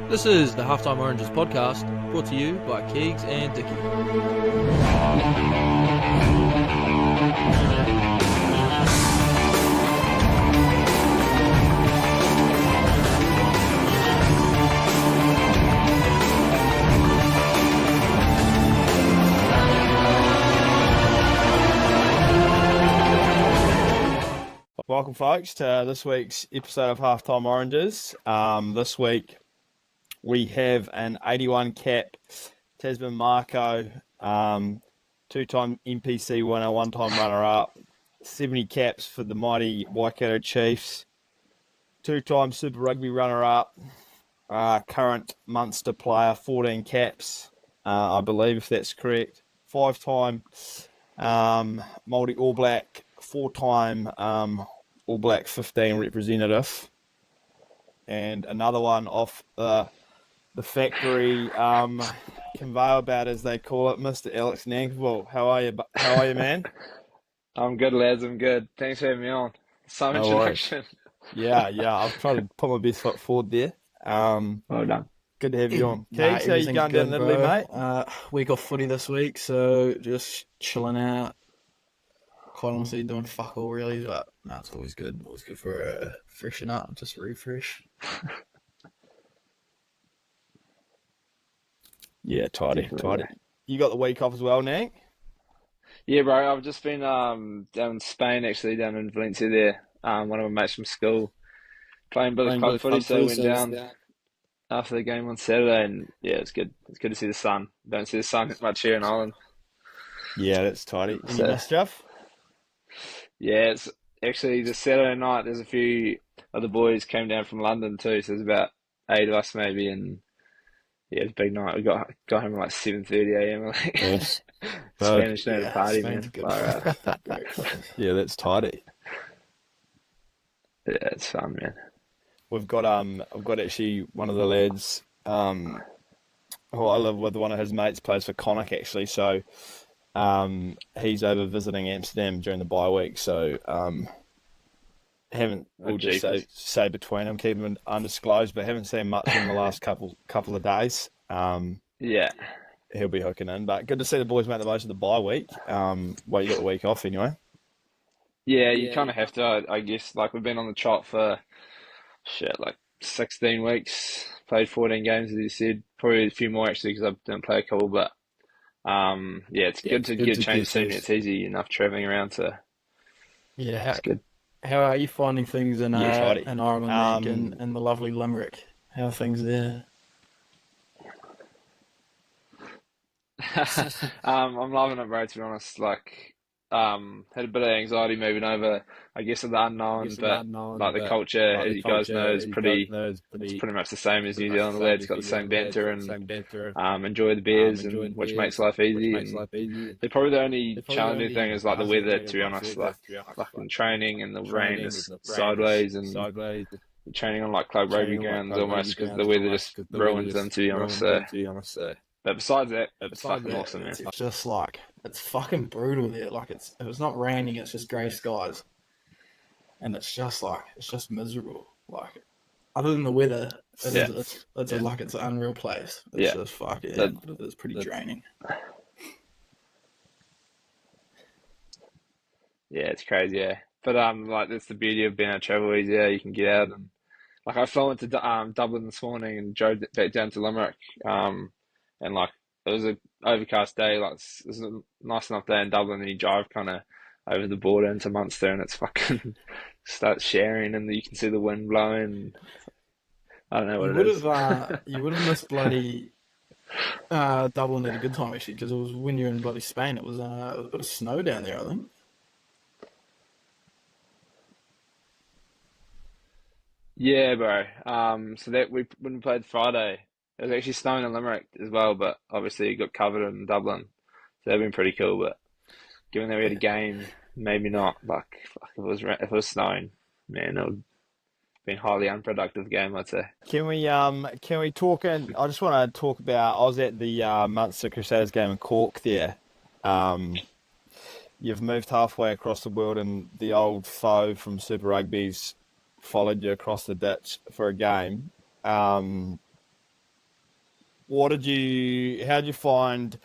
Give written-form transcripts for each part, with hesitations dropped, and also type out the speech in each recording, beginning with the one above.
This is the Halftime Oranges podcast, brought to you by Keegs and Dicky. Welcome, folks, to this week's episode of Halftime Oranges. This week we have an 81 cap Tasman Mako, two-time NPC winner, one-time runner-up, 70 caps for the mighty Waikato Chiefs, two-time Super Rugby runner-up, current Munster player, 14 caps, I believe, if that's correct, five-time Māori All Black, four-time All Black 15 representative, and another one off the factory conveyor belt, as they call it, Mr. Alex Nankivell. How are you, man? I'm good, lads. I'm good. Thanks for having me on. Some No introduction. Yeah. I've tried to put my best foot forward there. Well done. Good to have you on. Keegs, how you going down in Italy, mate? Week off footy this week, so just chilling out. Quite honestly, doing fuck all really, but no, it's always good. Always good for freshen up, just refresh. Yeah, tidy. You got the week off as well, Nank? Yeah, bro. I've just been down in Spain, actually, down in Valencia there. One of my mates from school playing a bit of club footy, so I went down after the game on Saturday, and yeah, it's good. It's good to see the sun. Don't see the sun much here in Ireland. Yeah, that's tidy. So- Any stuff? Yeah, it's actually the Saturday night. There's a few other boys came down from London too, so there's about 8 of us maybe, and yeah, it's a big night. We got home at like 7:30 a.m. Like, Yes. Spanish night Yeah, party, Spain's man. good. Yeah, that's tidy. Yeah, it's fun, man. I've got actually one of the lads who I live with, one of his mates plays for Connacht actually, so he's over visiting Amsterdam during the bye week, so we'll just say between them, keep them undisclosed, but haven't seen much in the last couple of days. Yeah. He'll be hooking in, but good to see the boys make the most of the bye week. Well, you got the week off anyway. Yeah, you kind of have to, I guess. Like, we've been on the trot for, like 16 weeks, played 14 games, as you said. Probably a few more, actually, because I didn't play a couple, but yeah, it's good to get a change of scene. It's easy enough travelling around, so Yeah, it's good. how are you finding things in tidy. in Ireland, Nank, and the lovely Limerick? How are things there? I'm loving it, bro, to be honest. Like, had a bit of anxiety moving over, I guess, of the unknown, but like the culture, as you guys know, is pretty much the same as New Zealand. The lads got the same banter and enjoy the beers, and which makes life easy. And they're probably the only challenging thing is like the weather, to be honest. Like fucking training and the rain is sideways, and training on like club rugby grounds almost because the weather just ruins them, to be honest. So, but besides that, it's fucking awesome, man. It's just like, it's fucking brutal there. Like, if it's not raining, it's just grey skies. And it's just miserable. Like, other than the weather, it's like it's an unreal place. It's just fucking, it's pretty draining. Yeah, it's crazy, yeah. But like that's the beauty of being a travel easy. Yeah, you can get out and like I flew into Dublin this morning and drove back down to Limerick. And like it was an overcast day. Like it was a nice enough day in Dublin, and you drive kind of over the border into Munster, and it's fucking starts showering, and you can see the wind blowing. I don't know what it is. You would have missed bloody Dublin at a good time actually, because it was when you're in bloody Spain. It was a bit of snow down there, I think. Yeah, bro. So that when we played Friday, it was actually snowing in Limerick as well, but obviously it got covered in Dublin. So that'd been pretty cool. But given that we had a game, maybe not. Like fuck, if it was snowing, man, it would have been a highly unproductive game, I'd say. Can we talk in? I just want to talk about. I was at the Munster Crusaders game in Cork there. You've moved halfway across the world, and the old foe from Super Rugby's followed you across the ditch for a game. How did you find?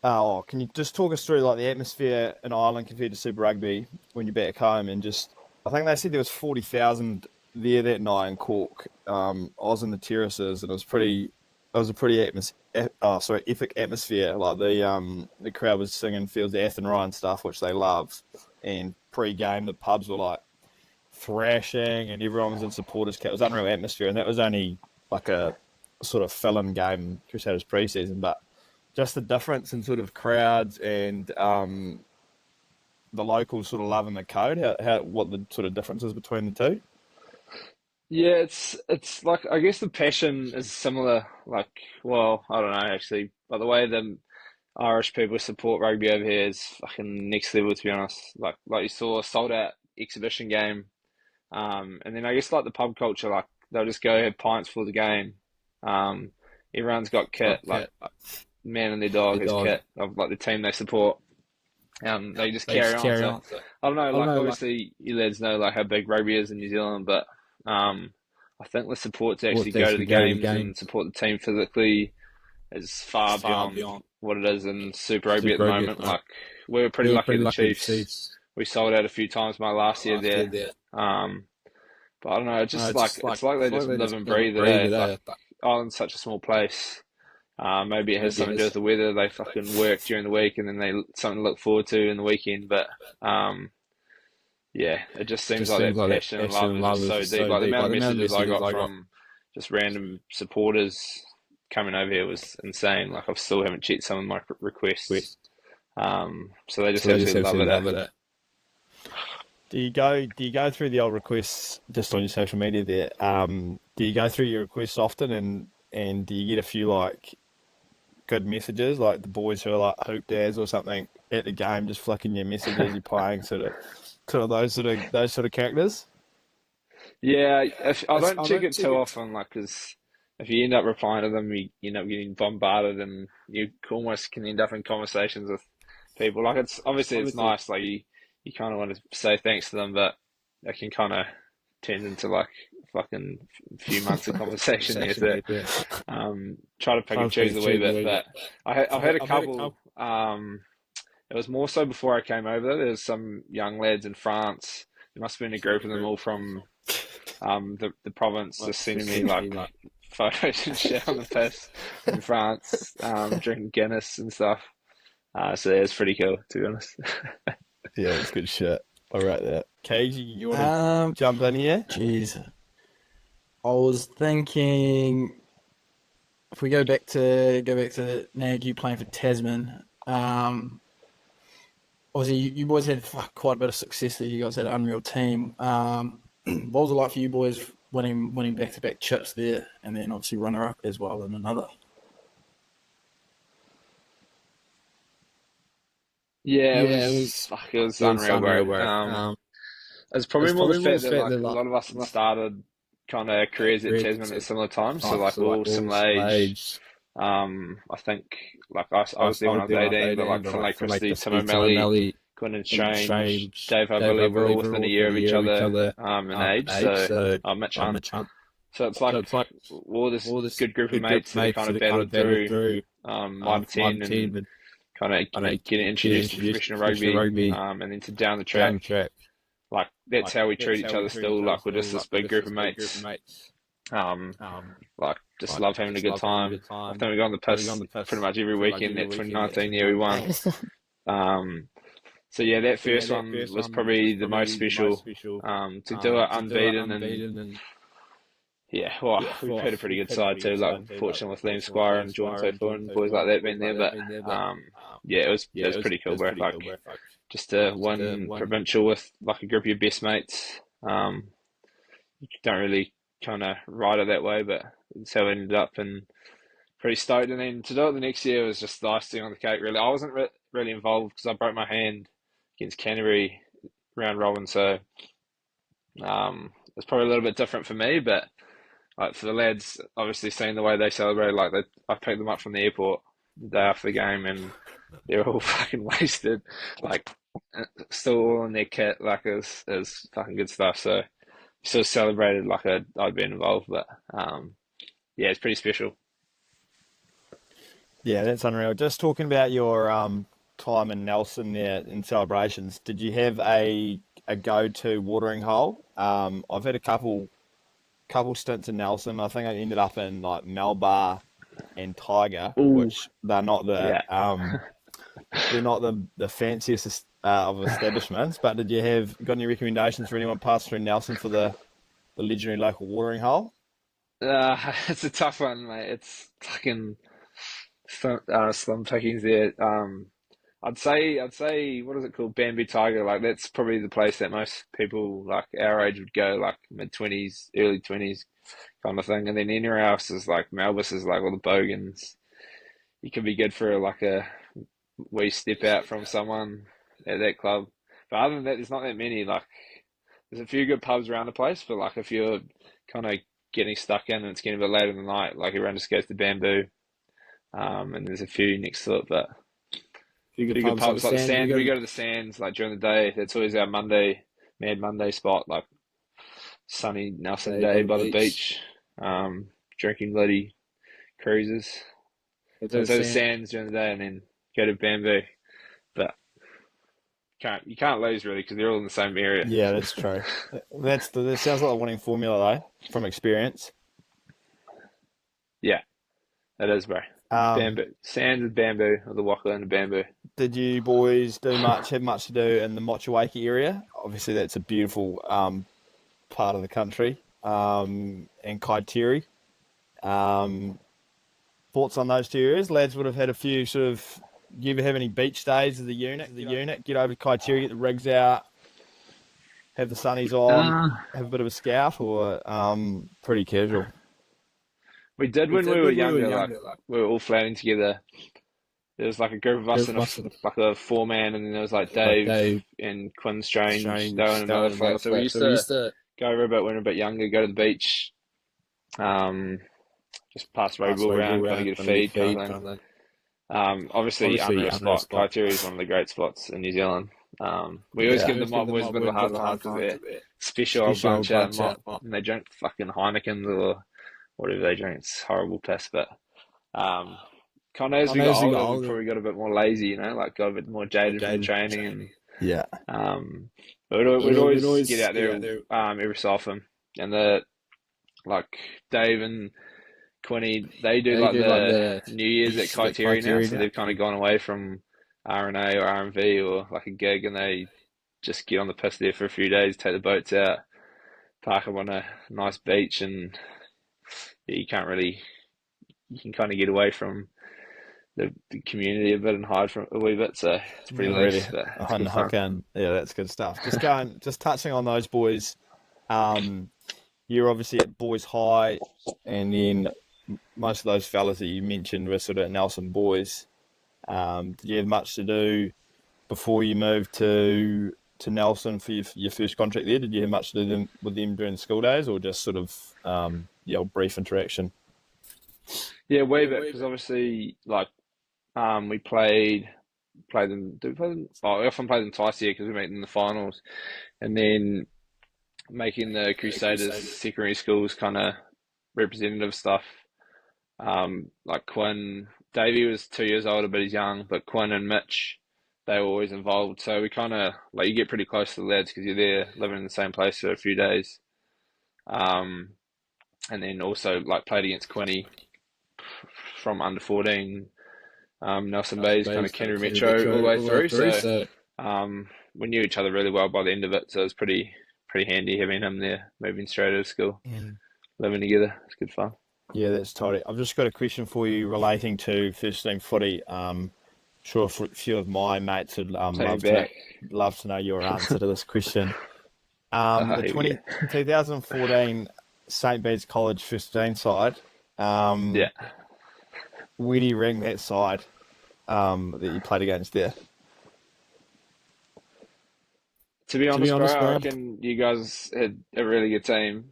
Can you just talk us through like the atmosphere in Ireland compared to Super Rugby when you're back home? And just, I think they said there was 40,000 there that night in Cork. I was in the terraces, and it was a pretty epic atmosphere. Like the crowd was singing Fields of Athenry and stuff, which they love. And pre-game, the pubs were like thrashing, and everyone was in supporters kit. It was unreal atmosphere, and that was only like a sort of fill-in game, Crusaders pre-season, but just the difference in sort of crowds and the locals sort of loving the code. What the sort of differences between the two? Yeah, it's like I guess the passion is similar. Like, well, I don't know actually, but the way the Irish people support rugby over here is fucking next level, to be honest. Like you saw a sold out exhibition game, and then I guess like the pub culture, like they'll just go have pints for the game. Everyone's got kit, like man and their dog has kit of like the team they support. They just carry on. So, I don't know, like obviously you lads know like how big rugby is in New Zealand, but I think the support to actually go to the games and support the team physically is far beyond what it is in Super Rugby at the moment. Like we were pretty lucky with the Chiefs. We sold out a few times my last year there. But I don't know, it's just it's like they just live and breathe it. Like Ireland's such a small place. Maybe it has something to do with the weather. They fucking work during the week, and then they something to look forward to in the weekend. But yeah, it just seems like that passion and love is just so deep. Like the amount of messages I got from just random supporters coming over here was insane. Like I still haven't checked some of my requests. So they just absolutely love it. Do you go through the old requests just on your social media there? Do you go through your requests often, and do you get a few like good messages, like the boys who are like hoop dads or something at the game, just flicking your messages you're playing, sort of those sort of characters? Yeah, I don't check it too often, like because if you end up replying to them, you end up getting bombarded, and you almost can end up in conversations with people. Like it's obviously nice, like you kind of want to say thanks to them, but it can kind of turn into like fucking few months of conversation. You have to try to pick and choose a wee bit. But I've had a couple. It was more so before I came over. There was some young lads in France. There must have been a group of them all from the province, just sending me like photos and shit on the piss in France, drinking Guinness and stuff. So yeah, it's pretty cool, to be honest. Yeah, it's good shit. All right, there. Cage, you want to jump in here? Jeez, I was thinking if we go back to Nank, you playing for Tasman. Obviously, you boys had quite a bit of success there. You guys had an unreal team. What was it like for you boys winning back-to-back chips there, and then obviously runner-up as well in another? Yeah, it was unreal, bro. It's probably more the fact that like, a lot of us had started kind of careers at Tasman at similar times, so like we're all similar age. I think like I was there when I was 18, but like from like Christy, Tim O'Malley, Quinn Strange, Dave Havili, we're all within a year of each other in age. So Mitch Hunt. So it's like all this good group of mates that kind of battled through my 10 and kind of getting introduced to professional rugby, and then to down the track. Like that's how we treat each other still. Like we're just this big group of mates. Like just love having a good time. I think we got on the piss pretty much every weekend. That 2019 year we won. So yeah, that first one was probably the most special. To do it unbeaten and yeah, well, we played a pretty good side too. Like fortunate with Liam Squire and John Tofu and boys like that being there, but yeah, it was pretty cool, bro. Like just to win provincial with like a group of your best mates. You don't really kind of ride it that way, but that's how it ended up, and pretty stoked. And then to do it the next year was just the icing on the cake, really. I wasn't really involved because I broke my hand against Canterbury round robin, so it's probably a little bit different for me, but like for the lads, obviously seeing the way they celebrated, like I picked them up from the airport the day after the game, and they're all fucking wasted, like still all in their kit, like it was fucking good stuff. So sort of celebrated like I'd been involved, but yeah, it's pretty special. Yeah, that's unreal. Just talking about your time in Nelson there in celebrations, did you have a go-to watering hole? I've had a couple stints in Nelson. I think I ended up in like Melbar and Tiger, Ooh, which they're not yeah. the fanciest of establishments. But did you got any recommendations for anyone passing through Nelson for the legendary local watering hole? It's a tough one, mate. It's fucking slim pickings there. I'd say, what is it called? Bamboo Tiger. Like that's probably the place that most people like our age would go, like mid-20s, early 20s kind of thing. And then anywhere else is like Melbourne is like all the bogans. You can be good for like a wee step out from someone at that club. But other than that, there's not that many. Like there's a few good pubs around the place, but like if you're kind of getting stuck in and it's getting a bit late in the night, like everyone just goes to Bamboo. And there's a few next to it, but Few pretty good pubs like the Sands. We go to the Sands like during the day. That's always our Mad Monday spot, like sunny Nelson Day by the beach, drinking bloody cruises. So the Sands during the day, and then go to Bamboo. But you can't lose really because they're all in the same area. Yeah, that's true. That sounds like a winning formula though, from experience. Yeah, it is, bro. Bamboo, Sands and Bamboo, or the Waka and the Bamboo. Did you boys have much to do in the Motueka area? Obviously, that's a beautiful part of the country, and Kaiteri. Thoughts on those two areas? Lads would have had a few sort of. Do you ever have any beach days as the unit? Get over to Kaiteri, get the rigs out, have the sunnies on, have a bit of a scout, or pretty casual? We did when we were younger. Like we were all flatting together. There was like a group of us in like a 4-man, and then there was like Dave and Quinn Strange doing another flat. So we used to go over a bit when we were a bit younger, go to the beach, just pass Roadball around, kind of get a feed kind of thing. Obviously unreal spot. Kaiteri is one of the great spots in New Zealand. We always give the mob boys a bit of a hard time because they're special old bunch out mob, and they drink fucking Heinekens or whatever they drink. It's horrible piss, but kind of as we got older, we probably got a bit more lazy, like got a bit more jaded from training, and but we'd always get out there every so often. And like Dave and Quinny, they do the New Year's at Kaiteri now, so they've kind of gone away from R&A or R&V or like a gig, and they just get on the piss there for a few days, take the boats out, park them on a nice beach, and you can kind of get away from the community a bit and hide from a wee bit, so it's pretty loose. Yeah, that's good stuff. Just touching on those boys, you're obviously at Boys High, and then most of those fellas that you mentioned were sort of Nelson boys. Did you have much to do before you moved to Nelson for your first contract there? Did you have much to do with them during the school days, or just sort of brief interaction? Yeah, way back, because obviously, we played them. Did we play them? Oh, we often played them twice a year because we met in the finals, and then making the Crusaders secondary schools kind of representative stuff. Like Quinn, Davey was 2 years older, but he's young. But Quinn and Mitch, they were always involved. So we kind of you get pretty close to the lads because you're there living in the same place for a few days. And then also played against Quinny from under 14, Nelson Bay's kind of Canterbury Metro all the way through. So we knew each other really well by the end of it. So it was pretty handy having him there, moving straight out of school, living together. It's good fun. Yeah, that's totally. I've just got a question for you relating to first team footy. Sure, a few of my mates would love to know your answer to this question. The 2014 St. Bede's College 15 side. Where do you rank that side that you played against there? To be honest, bro, I reckon you guys had a really good team.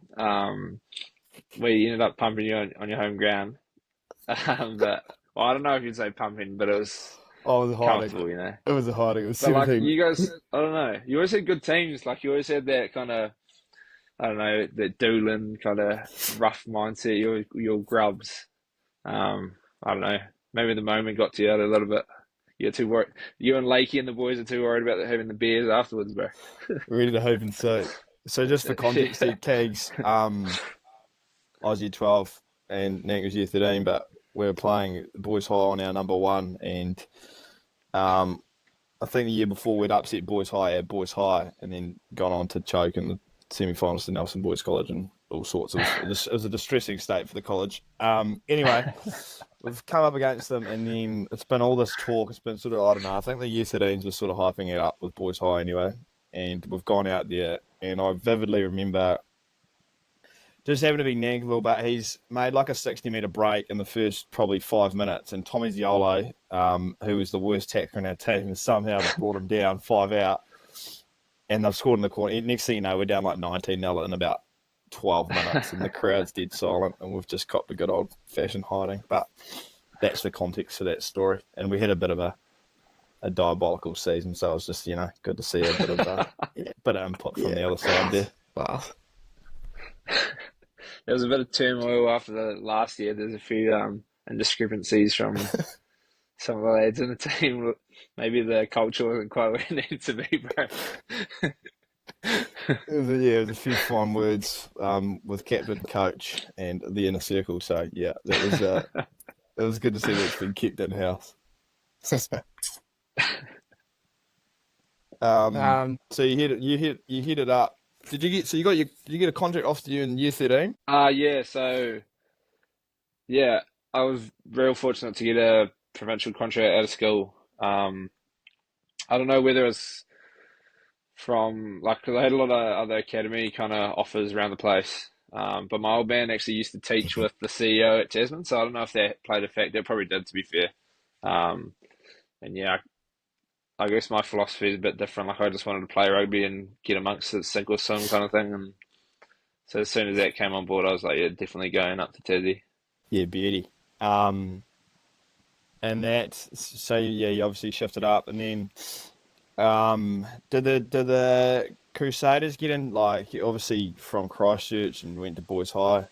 We ended up pumping you on your home ground. But I don't know if you'd say pumping, but it was comfortable, It was a hiding. It was but 17. You guys, I don't know. You always had good teams. You always had that kind of, I don't know, that Doolin kind of rough mindset. You're grubs. I don't know. maybe the moment got to you a little bit. You're too worried. You and Lakey and the boys are too worried about having the beers afterwards, bro. Ready to hoop and soak. So just for context here, Kegs, I was year 12 and Nank was year 13, but we were playing Boys High on our number 1, and I think the year before we'd upset Boys High at Boys High and then gone on to choke in the semi-finals to Nelson Boys College and all sorts of... It was a distressing state for the college. Anyway, we've come up against them, and then it's been all this talk. It's been sort of, I don't know, I think the year 13s were sort of hyping it up with Boys High anyway, and we've gone out there, and I vividly remember just having to be Nankivell, but he's made like a 60-metre break in the first probably 5 minutes, and Tommy Ziolo, who was the worst tackler in our team, has somehow brought him down 5 out, and they've scored in the corner. Next thing you know, we're down like 19-0 in about 12 minutes, and the crowd's dead silent, and we've just copped a good old-fashioned hiding. But that's the context for that story. And we had a bit of a diabolical season, so it was just, good to see a bit of input from the other side there. Wow. There was a bit of turmoil after the last year. There's a few indiscrepancies from some of the lads in the team. Maybe the culture wasn't quite where it needed to be, bro. It was a few fine words with captain, coach, and the inner circle. So yeah, that was it was good to see that's been kept in house. So you hit it up. Did you get a contract offered to you in year 13? Yeah. So yeah, I was real fortunate to get a provincial contract out of school. I don't know whether it's from, like, 'cause I had a lot of other academy kind of offers around the place. But my old man actually used to teach with the CEO at Tasman, so I don't know if that played a factor. It probably did, to be fair. And yeah, I guess my philosophy is a bit different. Like, I just wanted to play rugby and get amongst it, sink or swim kind of thing. And so as soon as that came on board, I was like, yeah, definitely going up to Tassie. Yeah, beauty. And so yeah, you obviously shifted up, and then did the Crusaders get in, like, obviously from Christchurch and went to Boys High?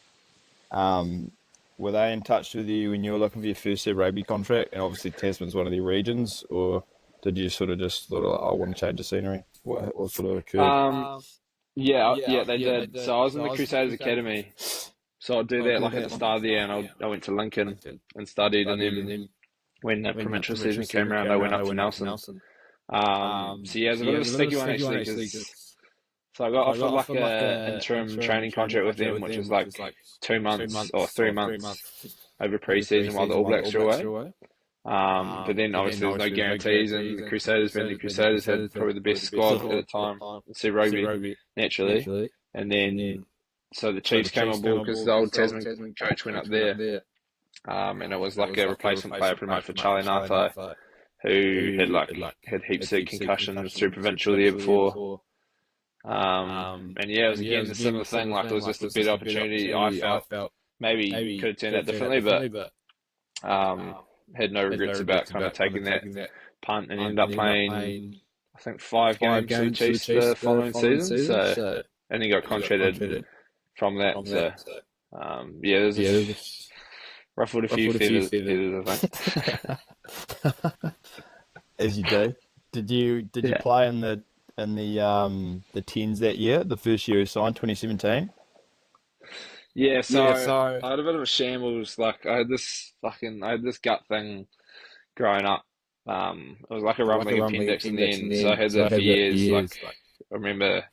Were they in touch with you when you were looking for your first ever rugby contract? And obviously Tasman's one of their regions, or did you sort of just thought, I want to change the scenery? What sort of occurred? Yeah, they did. So I was in the Crusaders Academy. So I'll do that like at the start of the year, and I went to Lincoln and studied, and then when the provincial season came around, I went up to Nelson. So yeah, it was a bit of a sticky one actually, because so I got offered like a interim training contract with them, which was like 2 months or 3 months over pre-season while the All Blacks were away. But then obviously there's no guarantees, and the Crusaders had probably the best squad at the time in Super Rugby, naturally. And then so the Chiefs came on board because the old Tasman coach went up there, and it was like a replacement player pretty much for Charlie Nathai, who had heaps of concussions through provincial the year before. And yeah, it was again a similar thing. Like, it was just a better opportunity. I felt maybe could have turned out differently, but had no regrets about kind of taking that punt, and ended up playing, I think, 5 games for the Chiefs the following season. So, and he got contracted from that. So yeah, there's ruffled a few feathers, I think. As you do. Did you play in the tens that year, the first year you signed, 2017? Yeah, so I had a bit of a shambles. Like, I had this gut thing growing up. It was like a rumbling appendix in the end. So I had that for years. Like, I remember,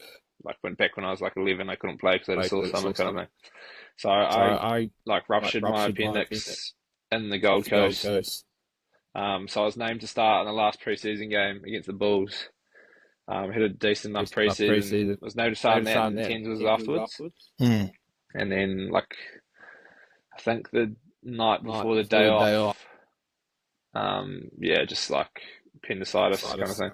like, back when I was like 11, I couldn't play because I had a sore stomach kind of thing. So I ruptured my appendix in the Gold Coast. So I was named to start in the last pre-season game against the Bulls. Had a decent enough pre-season. Was named to start in that, and the tens was afterwards. And then, like, I think the night before the day off, just like appendicitis kind of thing.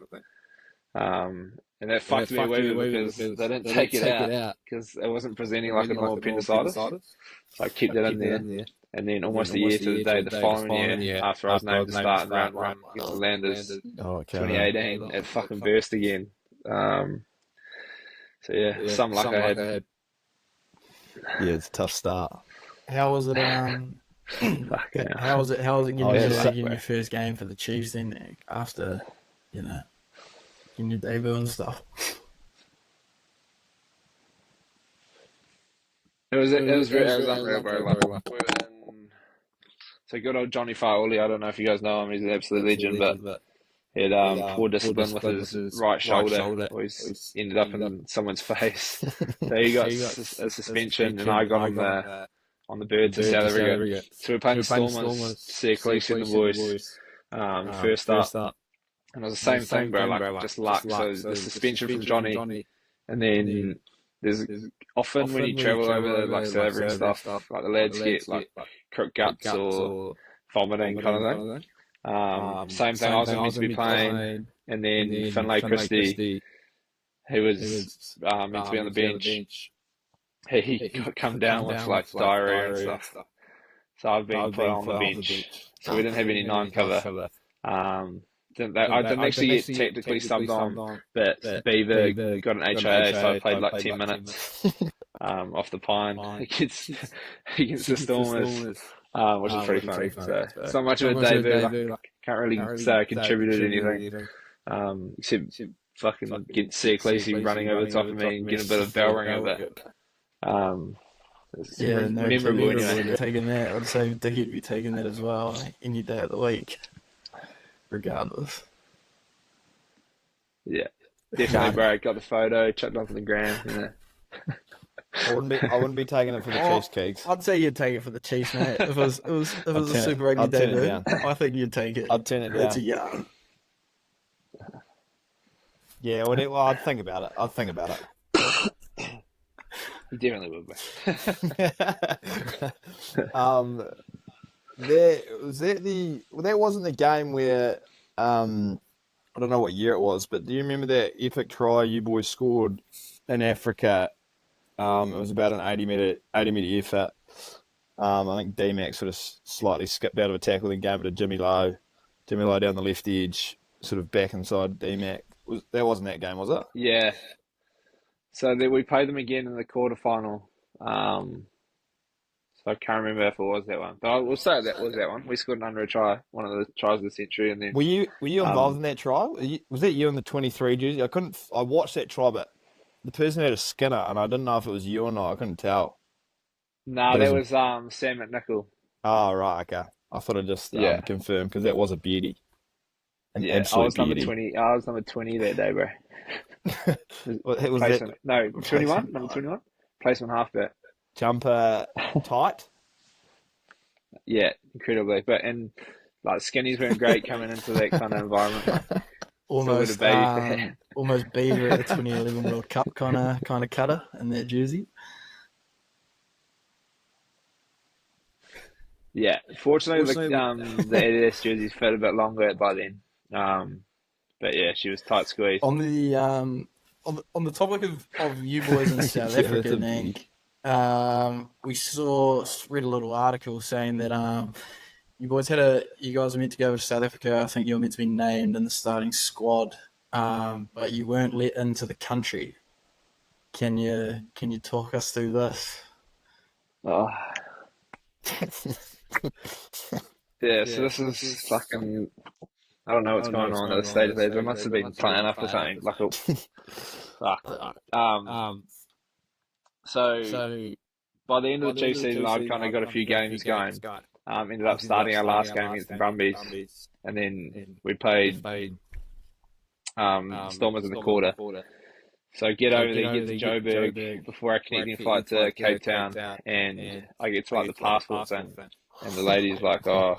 And that fucked me a wee bit because they didn't take it out because it wasn't presenting like a normal appendicitis. So I kept it in there. And then almost a year to the day, the following year, after I was named to start in round 1 against the Landers, 2018, it fucking burst again. So some luck I had. Yeah, it's a tough start. How was it? How was it getting yeah, in your first game for the Chiefs then, Nick, after, in your debut and stuff? It was unreal, bro. Like, we were in, so good old Johnny Farley. I don't know if you guys know him. He's an absolute legend, but he had poor discipline with his right shoulder. Always ended up in someone's face. So he got a suspension, and I got him on the bird to South Africa. So we're playing the Stormers, Cleese and the boys, first up. And it was the same thing, bro, like just luck. So the suspension from Johnny, and then there's often when you travel over like South Africa and stuff, like the lads get like crook guts or vomiting kind of thing. Same thing, I was meant to be playing, and then Finlay Christie, who was meant to be on the bench, he got come down with like diarrhea and stuff. So I've been put on the bench. So we didn't have any 9 cover. I didn't actually get technically subbed on, but Beaver got an HIA, so I played like 10 minutes off the pine against the Stormers, which is pretty funny. So it's not much of a debut. Can't really say I contributed anything, except fucking get Cleese running over the top of me and get a bit of bell ring over it. Memorable anyway. Taking that, I'd say Dickie would be taking that as well any day of the week, regardless. Yeah, definitely, bro. Got the photo, chucked it onto the gram. I wouldn't be taking it for the Chiefs, Keeks. I'd say you'd take it for the Chiefs, mate. If it was a Super Rugby debut, I think you'd take it. I'd turn it down. It's a yarn. Yeah, well, I'd think about it. You definitely would, bro. That wasn't the game where I don't know what year it was, but do you remember that epic try you boys scored in Africa? It was about an 80 metre effort. I think D-Mac sort of slightly skipped out of a tackle and gave it to Jimmy Lowe. Jimmy Lowe down the left edge, sort of back inside D-Mac. That wasn't that game, was it? Yeah. So then we played them again in the quarterfinal. So I can't remember if it was that one, but I will say that was that one. We scored an under a try, one of the tries of the century, and then. Were you involved in that try? Was that you in the 23 jersey? I watched that try, but the person had a Skinner, and I didn't know if it was you or not. I couldn't tell. No, that was Sam McNichol. Oh right, okay. I thought I'd just confirm because that was a beauty. I was number 20. I was number 20 that day, bro. Was that? No, 21. Number 21. Placement halfback. Jumper tight. Yeah, incredibly. But like skinny's weren't great coming into that kind of environment. Almost Beaver at the 2011 World Cup kind of cutter in that jersey. Yeah, fortunately the Adidas jerseys fit a bit longer by then. But yeah, she was tight squeezed. On the topic of you boys in South Africa, Nank, we read a little article saying that you guys were meant to go to South Africa. I think you were meant to be named in the starting squad, but you weren't let into the country. Can you talk us through this? Oh. Yeah, so this is fucking. I don't know what's going on at the stage of these. I must have been playing up or something. Like a fuck. So by the end of the Chiefs season, I'd kind of got a few games going. Ended up starting our last game against the Brumbies, and then we played Stormers in the quarter. So get over there, get to Joburg before our connecting flight to Cape Town, and I get to like the passport thing, and the lady's like, "Oh,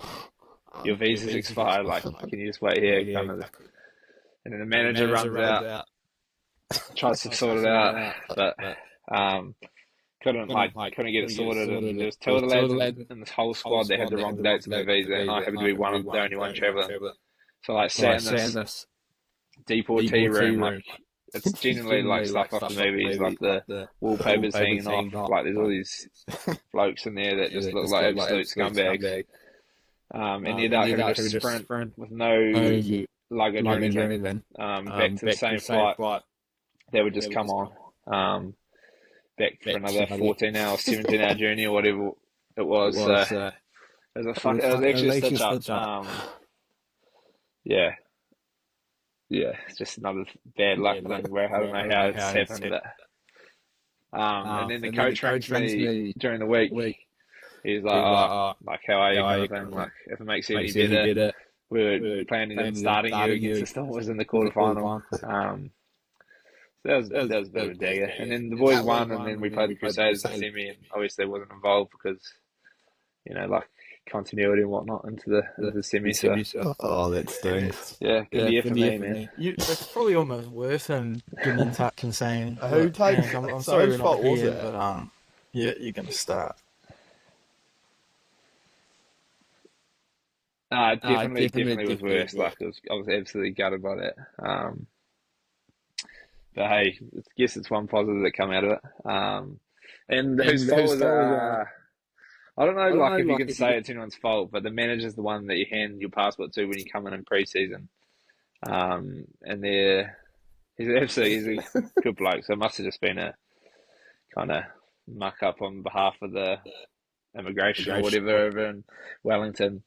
your visa's expired. Like, can you just wait here?" And then the manager runs out, tries to sort it out, but couldn't get it sorted. And there was two of the lads in this whole squad that had the wrong dates on their visa, and I happened to be the only one travelling. So like sat in this deportee room, like. It's genuinely like stuff off the movies, like the wallpapers hanging off. Like there's all these blokes in there that just look like absolute scumbags. And ended up having to sprint with no luggage or anything back to the same flight. They would just come on back for another 14-hour, 17-hour journey or whatever it was. It was actually a stitch up. Yeah. It's just another bad luck thing where I don't know how it's happened. But, and then the coach rings me during the week. He's like, how are you, kind of thing. Like, if it makes you any better, we're planning on starting you against the Stormers in the quarterfinal. So that was a bit of a dagger. And then the boys won, and then we played the Crusaders in the semi, and obviously wasn't involved because, continuity and whatnot into the semi. Oh, that stings. Yeah, good year for me, man. It's probably almost worse than getting in touch and saying, "Who takes? I'm sorry, whose fault was it?" But you're gonna start. It definitely was worse. Like, I was absolutely gutted by that. But hey, I guess it's one positive that come out of it. And whose fault was it? I don't know, if you can say it's anyone's fault, but the manager's the one that you hand your passport to when you come in pre-season. And he's a good bloke, so it must have just been a kind of muck up on behalf of the immigration or whatever over in Wellington.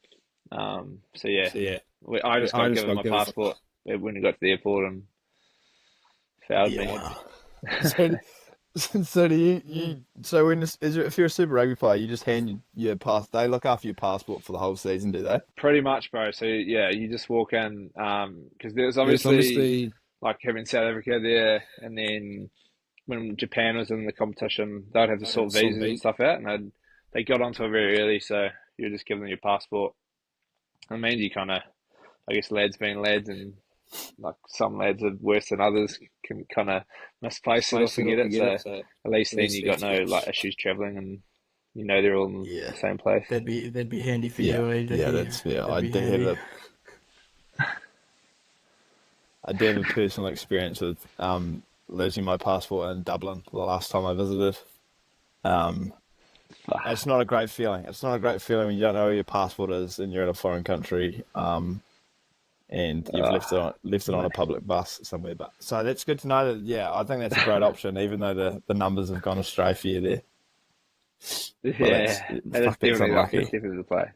I just got given my passport when we got to the airport and fouled me. So do you? So if you're a Super Rugby player, you just hand your pass. They look after your passport for the whole season, do they? Pretty much, bro. So yeah, you just walk in because there's obviously like having South Africa there, and then when Japan was in the competition, they'd have to sort visas and stuff out, and they got onto it very early. So you just give them your passport. It means you kind of, I guess, lads being lads, and like some lads are worse than others, can kind of misplace it or forget it. So at least then you got no issues travelling, and they're all in the same place. That'd be handy for you. I did have a personal experience with losing my passport in Dublin the last time I visited. It's not a great feeling. It's not a great feeling when you don't know where your passport is and you're in a foreign country. And you've left it on a public bus somewhere. But so that's good to know that. I think that's a great option, even though the numbers have gone astray for you there. That's definitely the play.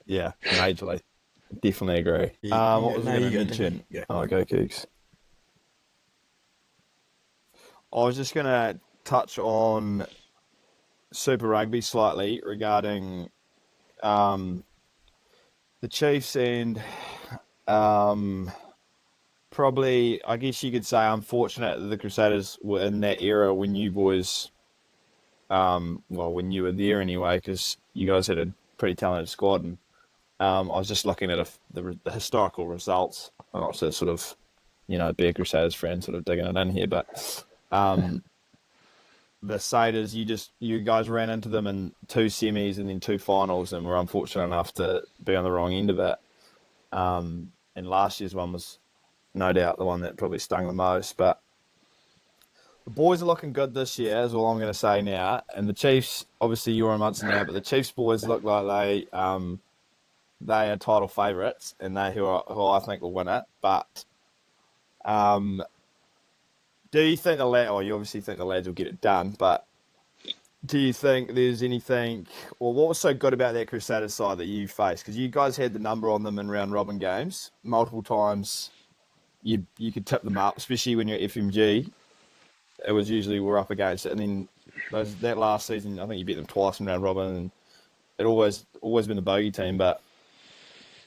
Yeah, majorly. Definitely agree. What was I going to mention? Go Cougs. I was just going to touch on Super Rugby slightly regarding the Chiefs and probably, I guess you could say, unfortunate that the Crusaders were in that era when you boys, when you were there anyway, because you guys had a pretty talented squad. And I was just looking at the historical results. I'm not sort of, be a Crusaders friend, sort of digging it in here, but the Satyrs, you guys ran into them in 2 semis and then 2 finals, and were unfortunate enough to be on the wrong end of it. And last year's one was no doubt the one that probably stung the most. But the boys are looking good this year, is all I'm going to say now. And the Chiefs, obviously you're in Munster now, but the Chiefs boys look like they are title favourites, and they who I think will win it. But do you think you obviously think the lads will get it done, but do you think there's anything, or what was so good about that Crusaders side that you faced? Because you guys had the number on them in round robin games multiple times. You could tip them up, especially when you're FMG. It was usually we're up against it, and then that last season, I think you beat them twice in round robin, and it always been the bogey team. But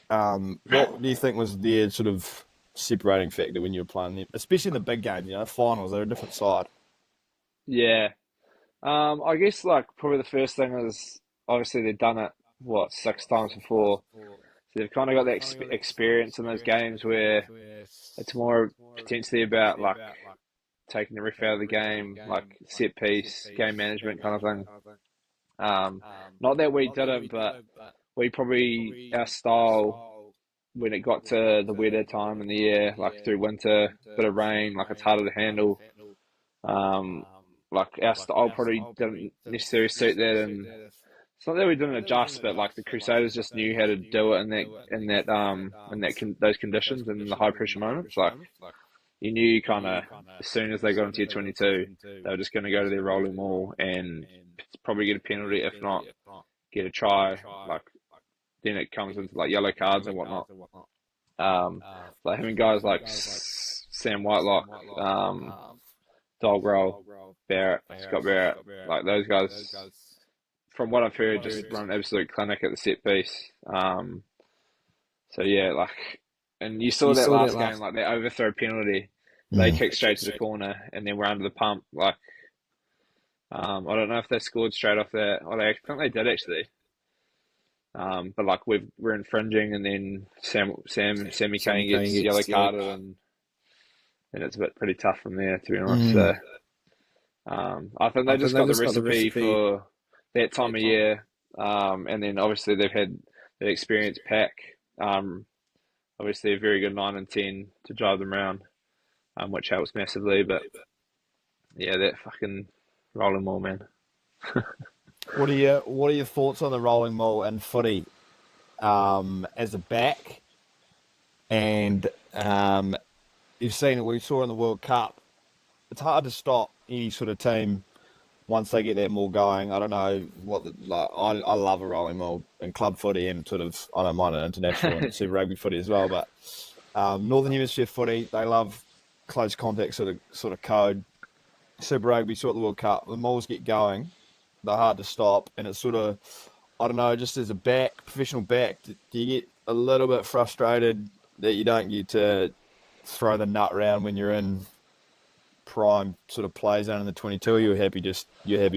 what do you think was their sort of separating factor when you were playing them, especially in the big games? Finals, they're a different side. Yeah. I guess probably the first thing is obviously they've done it 6 times before, so they've kind of got that experience in those games where it's more potentially about taking the ref out of the game, set piece, game management kind of thing. Not that we didn't, but we probably, our style, when it got to the wetter time in the year, through winter, bit of rain, it's harder to handle. Our style probably didn't necessarily suit that, and it's not that we didn't adjust, but the Crusaders just knew how to do it in those conditions and in the high pressure moments. You knew kind of as soon as they got into year 22, they were just going to go to their rolling maul and probably get a penalty, if not get a try, like then it comes into like yellow cards and whatnot. Like having guys like Sam Whitelock, Dog Roll, Barrett, Scott Barrett, like those guys, from what I've heard, just run an absolute clinic at the set piece. So yeah, like, and you saw that last game, like that overthrow penalty, they kicked straight to the corner and then were under the pump. Like, I don't know if they scored straight off that. Oh, I think they did actually. But like we're infringing, and then Sammy Kane gets yellow carded, and it's a bit pretty tough from there, to be honest. So, I think they just got the recipe for that time of year, and then obviously they've had the experienced pack. Obviously a very good 9 and 10 to drive them around, which helps massively. But yeah, that fucking rolling maul, man. What are your thoughts on the rolling maul and footy as a back? And you've seen it. We saw in the World Cup. It's hard to stop any sort of team once they get that maul going. I don't know I love a rolling maul in club footy and sort of, I don't mind an international and Super Rugby footy as well. But Northern Hemisphere footy, they love close contact sort of code. Super Rugby, saw at the World Cup, the mauls get going. They're hard to stop, and it's sort of, I don't know, just as a professional back, do you get a little bit frustrated that you don't get to throw the nut round when you're in prime sort of play zone in the 22? Or you're happy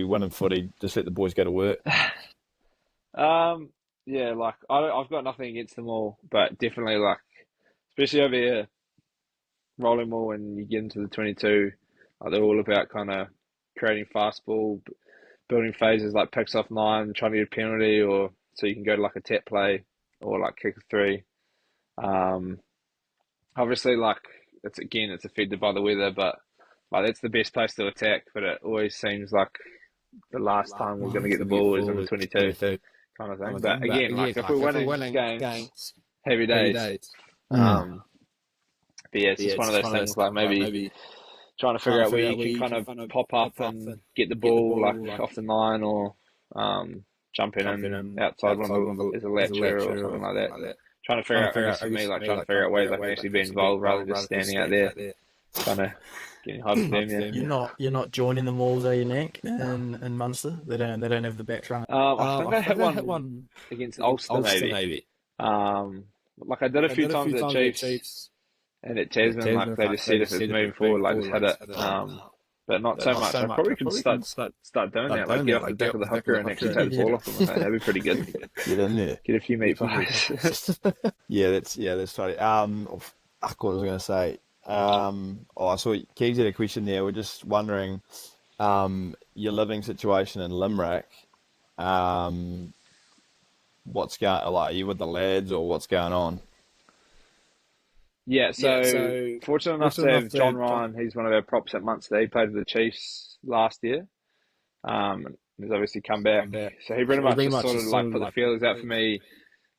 winning footy, just let the boys go to work? Yeah, like I've got nothing against them all, but definitely like, especially over here, rolling maul when you get into the 22, like they're all about kind of creating fast ball, building phases like picks off 9, trying to get a penalty, or so you can go to like a tap play or like kick a 3. Obviously, like it's affected by the weather, but like that's the best place to attack. But it always seems like the last time we're going to get the ball is in the 22 kind of thing. But again, like if we're winning games, happy days. But yeah, it's just one of those things. Like maybe trying to figure out where you can kind of pop up and get the ball like off the 9, or jumping in outside one as a latcher or something like that. Trying to figure out, I guess for me, like trying to figure out ways I can actually be involved rather than just standing out there, kind of getting hard to them. Yeah. You're not joining the mauls, are you, Nank? In Munster, they don't have the backs running. I think I hit one against Ulster maybe. Like I did a few times at Chiefs. And at Tasman, like they just said if it's moving forward, like just hit it. But not so much. I probably could start doing that. Like get off the back of the hooker and actually take the ball off them. That'd be pretty good. Get in there. Get a few meat pies. Yeah, that's totally. What was I going to say? I saw Keegs had a question there. We're just wondering your living situation in Limerick. What's going? Like, are you with the lads or what's going on? Yeah, so fortunate enough to have John Ryan. He's one of our props at Munster. He played with the Chiefs last year. He's obviously come back. So he pretty much just sort of like put the feelers out for me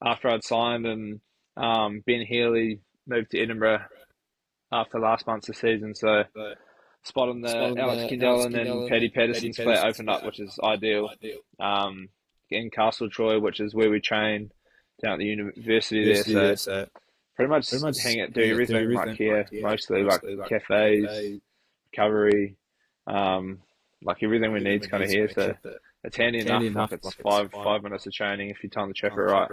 after I'd signed, and Ben Healy moved to Edinburgh after last month's season. So spot on the Alex Nankivell and Paddy Patterson's flat opened up, which is ideal. In Castle Troy, which is where we train down at the university there. So pretty much hang it, do everything like here, mostly like cafes, recovery, like everything we need is kind of here. So it's handy enough. Like it's 5 minutes of training if you time the traffic right.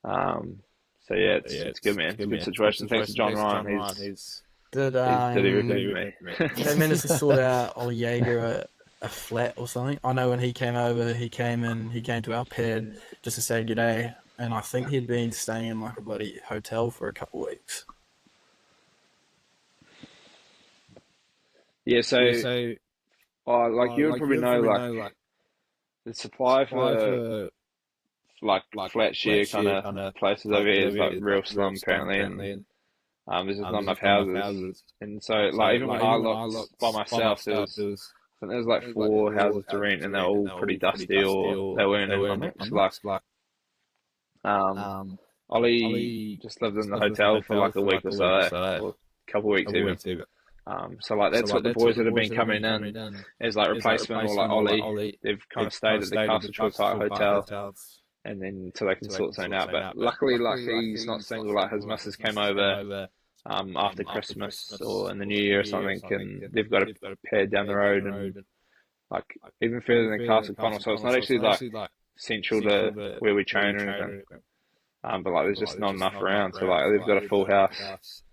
So yeah, it's good, man. It's a good situation. Thanks to John Ryan. He's did everything for me. They managed to sort out Ollie Jaeger a flat or something. I know when he came over, he came to our pad just to say g'day, and I think he'd been staying in like a bloody hotel for a couple of weeks. Yeah, so you would probably know, like the supply for like flat share kind of places over here is like real slim apparently, and there's just not enough houses, and so like even when I looked by myself, I think there's like 4 houses to rent, and they're all pretty dusty, or they weren't in mix. Like Ollie just lived in the hotel for like a week or so, or a couple of weeks even. So like that's what the boys that have been coming in as like replacement or like Ollie, they've kind of stayed at the Castle Troy Hotel, and then until they can sort something out. But luckily, like he's not single. Like his missus came over after Christmas or in the New Year or something, and they've got a pad down the road and like even further than Castle Connell. So it's not actually like central to where we train or anything. But like there's just not enough around. So like they've got a full house.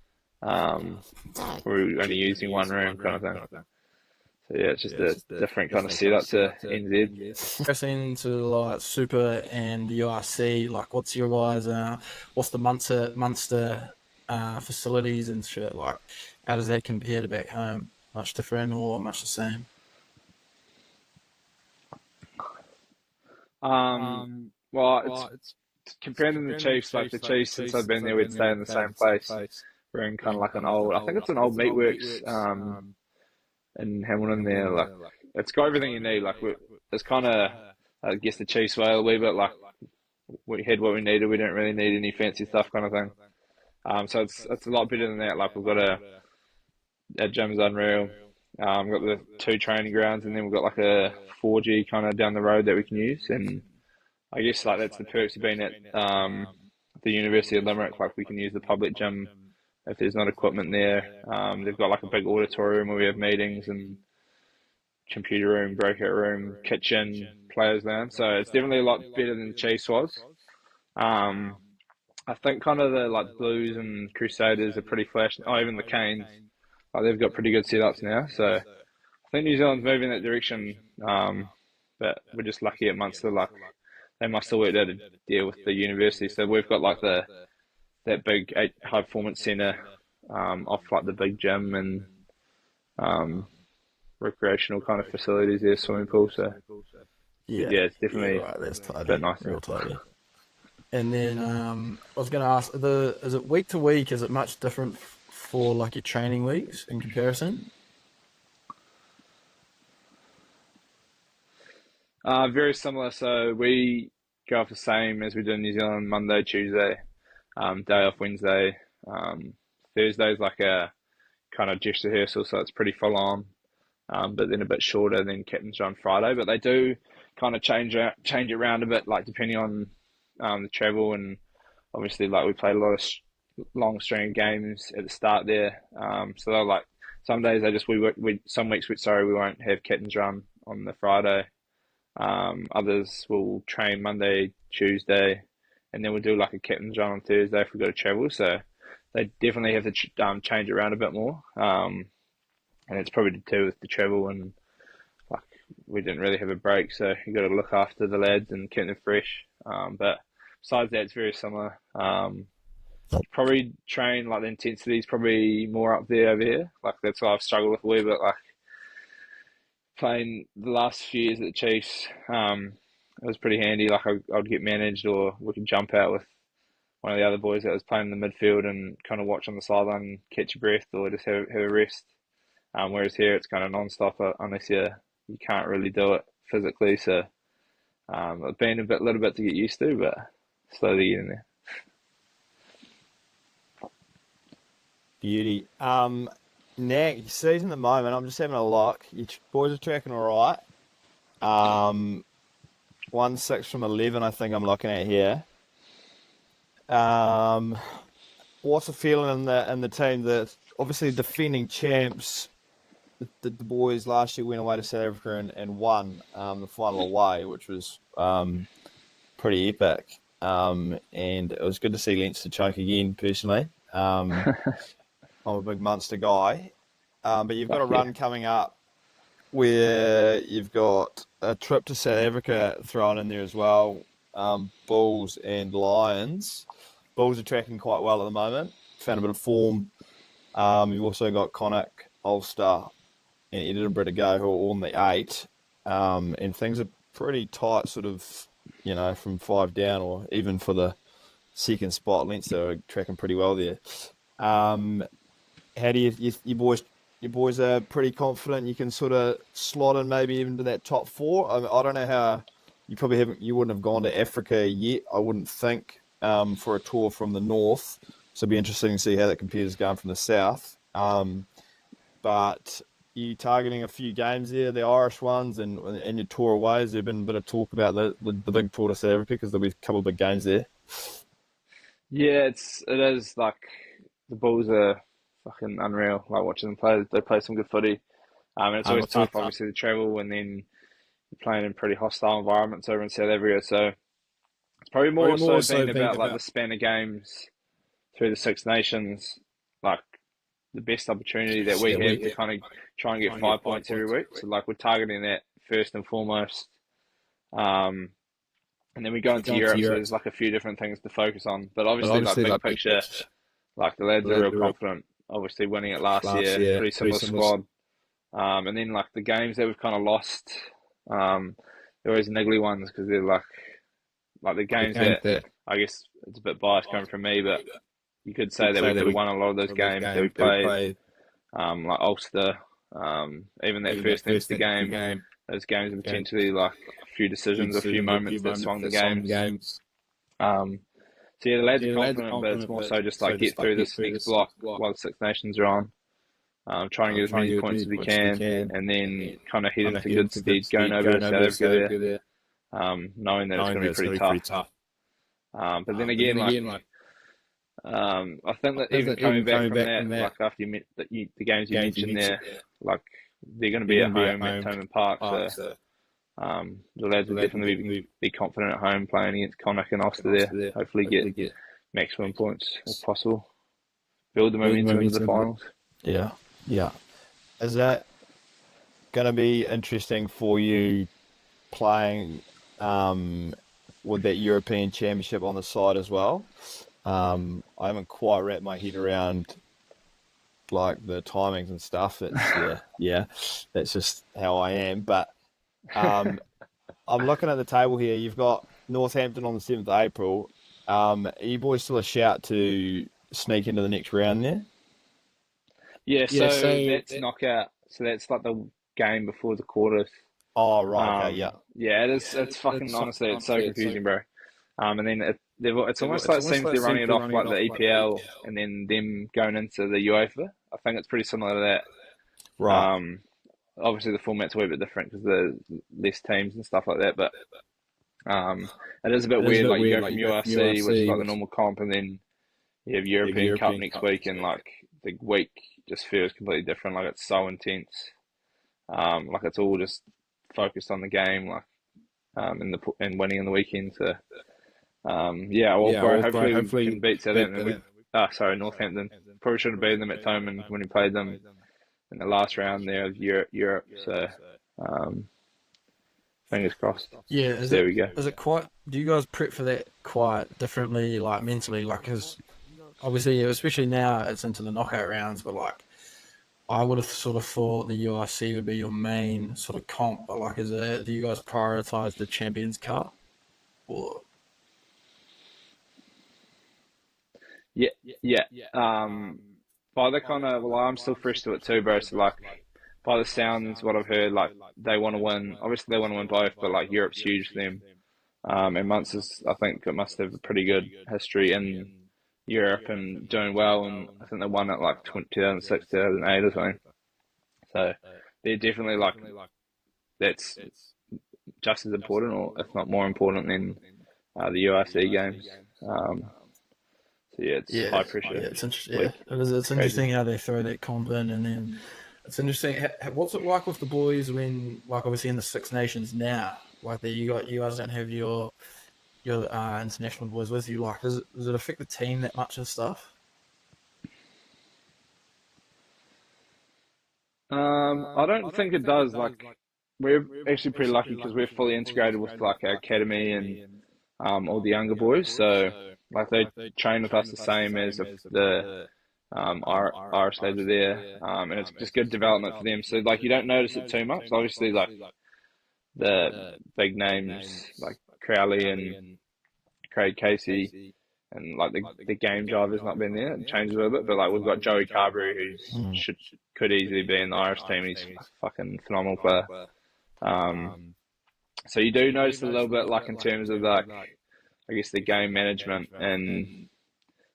We're only using one room kind of thing. So yeah, it's just a different kind of setup to NZ. Progressing to like Super and the URC, like what's your guys? What's the Munster facilities and shit? Like, how does that compare to back home? Much different or much the same? Well, it's comparing to the Chiefs. Like the Chiefs, since I've been there, we'd stay in the same place. We're in kind of like an old, I think it's an old meatworks in Hamilton there. Like it's got everything you need. Like it's kind of, I guess, the Chiefs way a wee bit. Like we had what we needed. We don't really need any fancy stuff, kind of thing. So it's a lot better than that. Like we've got our gym's unreal. We've got the 2 training grounds, and then we've got like a 4G kind of down the road that we can use. And I guess like that's the perks of being at the University of Limerick. Like we can use the public gym if there's not equipment there. They've got like a big auditorium where we have meetings and computer room, breakout room, kitchen, players lounge. So it's definitely a lot better than the Chiefs was. I think kind of the like Blues and Crusaders are pretty flash. Oh, even the Canes, like they've got pretty good setups now. So I think New Zealand's moving in that direction. But we're just lucky at Munster. Like they must have worked out a deal with the university. So we've got like that big high performance centre off like the big gym and recreational kind of facilities there, swimming pool. So yeah, it's definitely that's a bit nicer. Real tidy. And then I was going to ask, is it week to week? Is it much different for like your training weeks in comparison? Very similar. So we go off the same as we do in New Zealand: Monday, Tuesday, day off Wednesday. Thursday's like a kind of dress rehearsal, so it's pretty full on. But then a bit shorter than Captain's Run Friday. But they do kind of change it around a bit, like depending on the travel, and obviously like we played a lot of long string of games at the start there. So they're like some days some weeks we won't have Captain's Run on the Friday. Others will train Monday, Tuesday, and then we'll do like a Captain's Run on Thursday if we go to travel. So they definitely have to change it around a bit more. And it's probably to do with the travel, and like we didn't really have a break, so you got to look after the lads and keep them fresh. But besides that, it's very similar. Probably train like the intensity is probably more up there over here. Like that's why I've struggled with a wee bit. Like playing the last few years at the Chiefs, it was pretty handy. Like I'd get managed, or we could jump out with one of the other boys that was playing in the midfield and kind of watch on the sideline, catch your breath, or just have a rest. Whereas here it's kind of non-stop unless you can't really do it physically. So it's been a little bit to get used to, but slowly getting there. Beauty. Nank, season at the moment, I'm just having a look. Your boys are tracking all right. 1-6 from 11, I think I'm looking at here. What's the feeling in the team that obviously defending champs? The boys last year went away to South Africa and won the final away, which was pretty epic. And it was good to see Leinster choke again, personally. I'm a big Munster guy. But you've got a run coming up where you've got a trip to South Africa thrown in there as well. Bulls and Lions. Bulls are tracking quite well at the moment. Found a bit of form. You've also got Connacht, Ulster, and Edinburgh to go, who are all in the 8. And things are pretty tight, sort of, from 5 down, or even for the second spot. Leinster are tracking pretty well there. How do your boys are pretty confident you can sort of slot in maybe even to that top 4? I don't know how you wouldn't have gone to Africa yet, I wouldn't think, for a tour from the north. So it'd be interesting to see how that compares going from the south. but you targeting a few games there, the Irish ones, and your tour away. Has there been a bit of talk about the big tour to South Africa, because there'll be a couple of big games there? Yeah, it is like the Bulls are fucking unreal. Like watching them play, they play some good footy. And it's always tough, obviously, to travel, and then you're playing in pretty hostile environments over in South Africa. So it's probably more so been about like the span of games through the Six Nations, like the best opportunity that we have to kind of try and get 5 points every week. So like we're targeting that first and foremost. And then we go into Europe, so there's like a few different things to focus on. But obviously like big picture, like the lads are real confident. Obviously winning it last year, pretty similar squad. And then like the games that we've kind of lost, they're always niggly ones, because they're like the games that I guess it's a bit biased coming from me, but you could say that we could have won a lot of those games that we played, like Ulster, even that first Munster game. Those games are potentially like a few decisions, a few moments that swung the games. So yeah, the lads are confident, but it's more so just like get through this next block while the Six Nations are on. Try and get as many points as we can, and then kind of head into good stead going over to South Africa there, knowing that it's going to be pretty tough. But then again, like I think that even coming back from that, like after the games you mentioned there, like they're going to be at home at Tasman Mako, so the lads will definitely be confident at home playing against Connacht and Ulster there. Hopefully get maximum points if possible. Build the momentum into the finals. Yeah. Is that going to be interesting for you playing with that European Championship on the side as well? I haven't quite wrapped my head around like the timings and stuff. It's, that's just how I am. But I'm looking at the table here. You've got Northampton on the 7th of April. Are you boys still a shout to sneak into the next round there? Yeah, so that's knockout. So that's like the game before the quarters. Oh, right. Okay, yeah. Yeah, it's fucking, honestly, it's so confusing, bro. And then it's almost like it seems they're running it off like the EPL and then them going into the UEFA. I think it's pretty similar to that. Right. Obviously, the format's a wee bit different because there's less teams and stuff like that. But it is a bit weird. Like you go from URC, which is like the normal comp, and then you have European Cup next week, and like the week just feels completely different. Like it's so intense. Like it's all just focused on the game, like and winning in the weekend. So hopefully we can beat Southampton. Northampton. Probably should have beaten them at Tasman when we played them in the last round there of Europe. So fingers crossed. Yeah, there we go. Is it quite? Do you guys prep for that quite differently, like mentally? Like, because obviously, especially now, it's into the knockout rounds, but like, I would have sort of thought the URC would be your main sort of comp, but like, do you guys prioritise the Champions Cup? Or Yeah. By the kind of, I'm still fresh to it too, bro. So like, by the sounds, what I've heard, like they want to win. Obviously, they want to win both, but like Europe's huge for them. And Munster's, I think, it must have a pretty good history in Europe and doing well. And I think they won it like 2006, 2008 or something. So they're definitely like, that's just as important, or if not more important than the URC games. So it's high pressure. Yeah, it's interesting. Yeah, it's interesting how they throw that comp in, and then it's interesting. What's it like with the boys when, like, obviously in the Six Nations now, like you guys don't have your international boys with you. Like, does it affect the team that much and stuff? I don't think it does. Like, we're actually pretty lucky because we're fully integrated with like our academy and all the younger boys. So like they train with us the same as if the Irish lads are there, and it's just good development for them. So like you don't notice it too much. Obviously, like the big names like Crowley and Craig Casey and like the game driver's not been there. It changes a little bit, but like we've got Joey Carberry who could easily be in the Irish team. He's a fucking phenomenal player. So you do notice a little bit, like in terms of like, I guess the game management and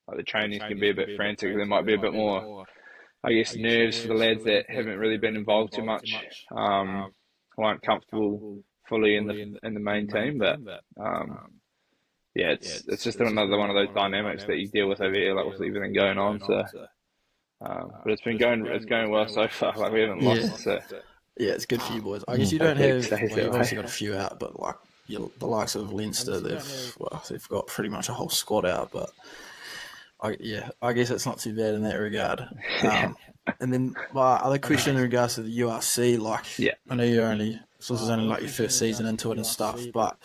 like the trainings can be a bit frantic. There might be a bit more I guess, nerves for the lads that haven't really been involved too much. Weren't comfortable fully in the main team, but yeah, it's just another one of those dynamics that you deal with over here, like with everything going on. So, but it's going well so far. Like we haven't lost. So yeah, it's good for you boys. I guess you don't hopefully it have. stays Well, that you've way. obviously got a few out, but like the likes of Leinster, they've got pretty much a whole squad out. But I guess it's not too bad in that regard. And then my other question in regards to the URC, like I know this was only like your first season into it and stuff, but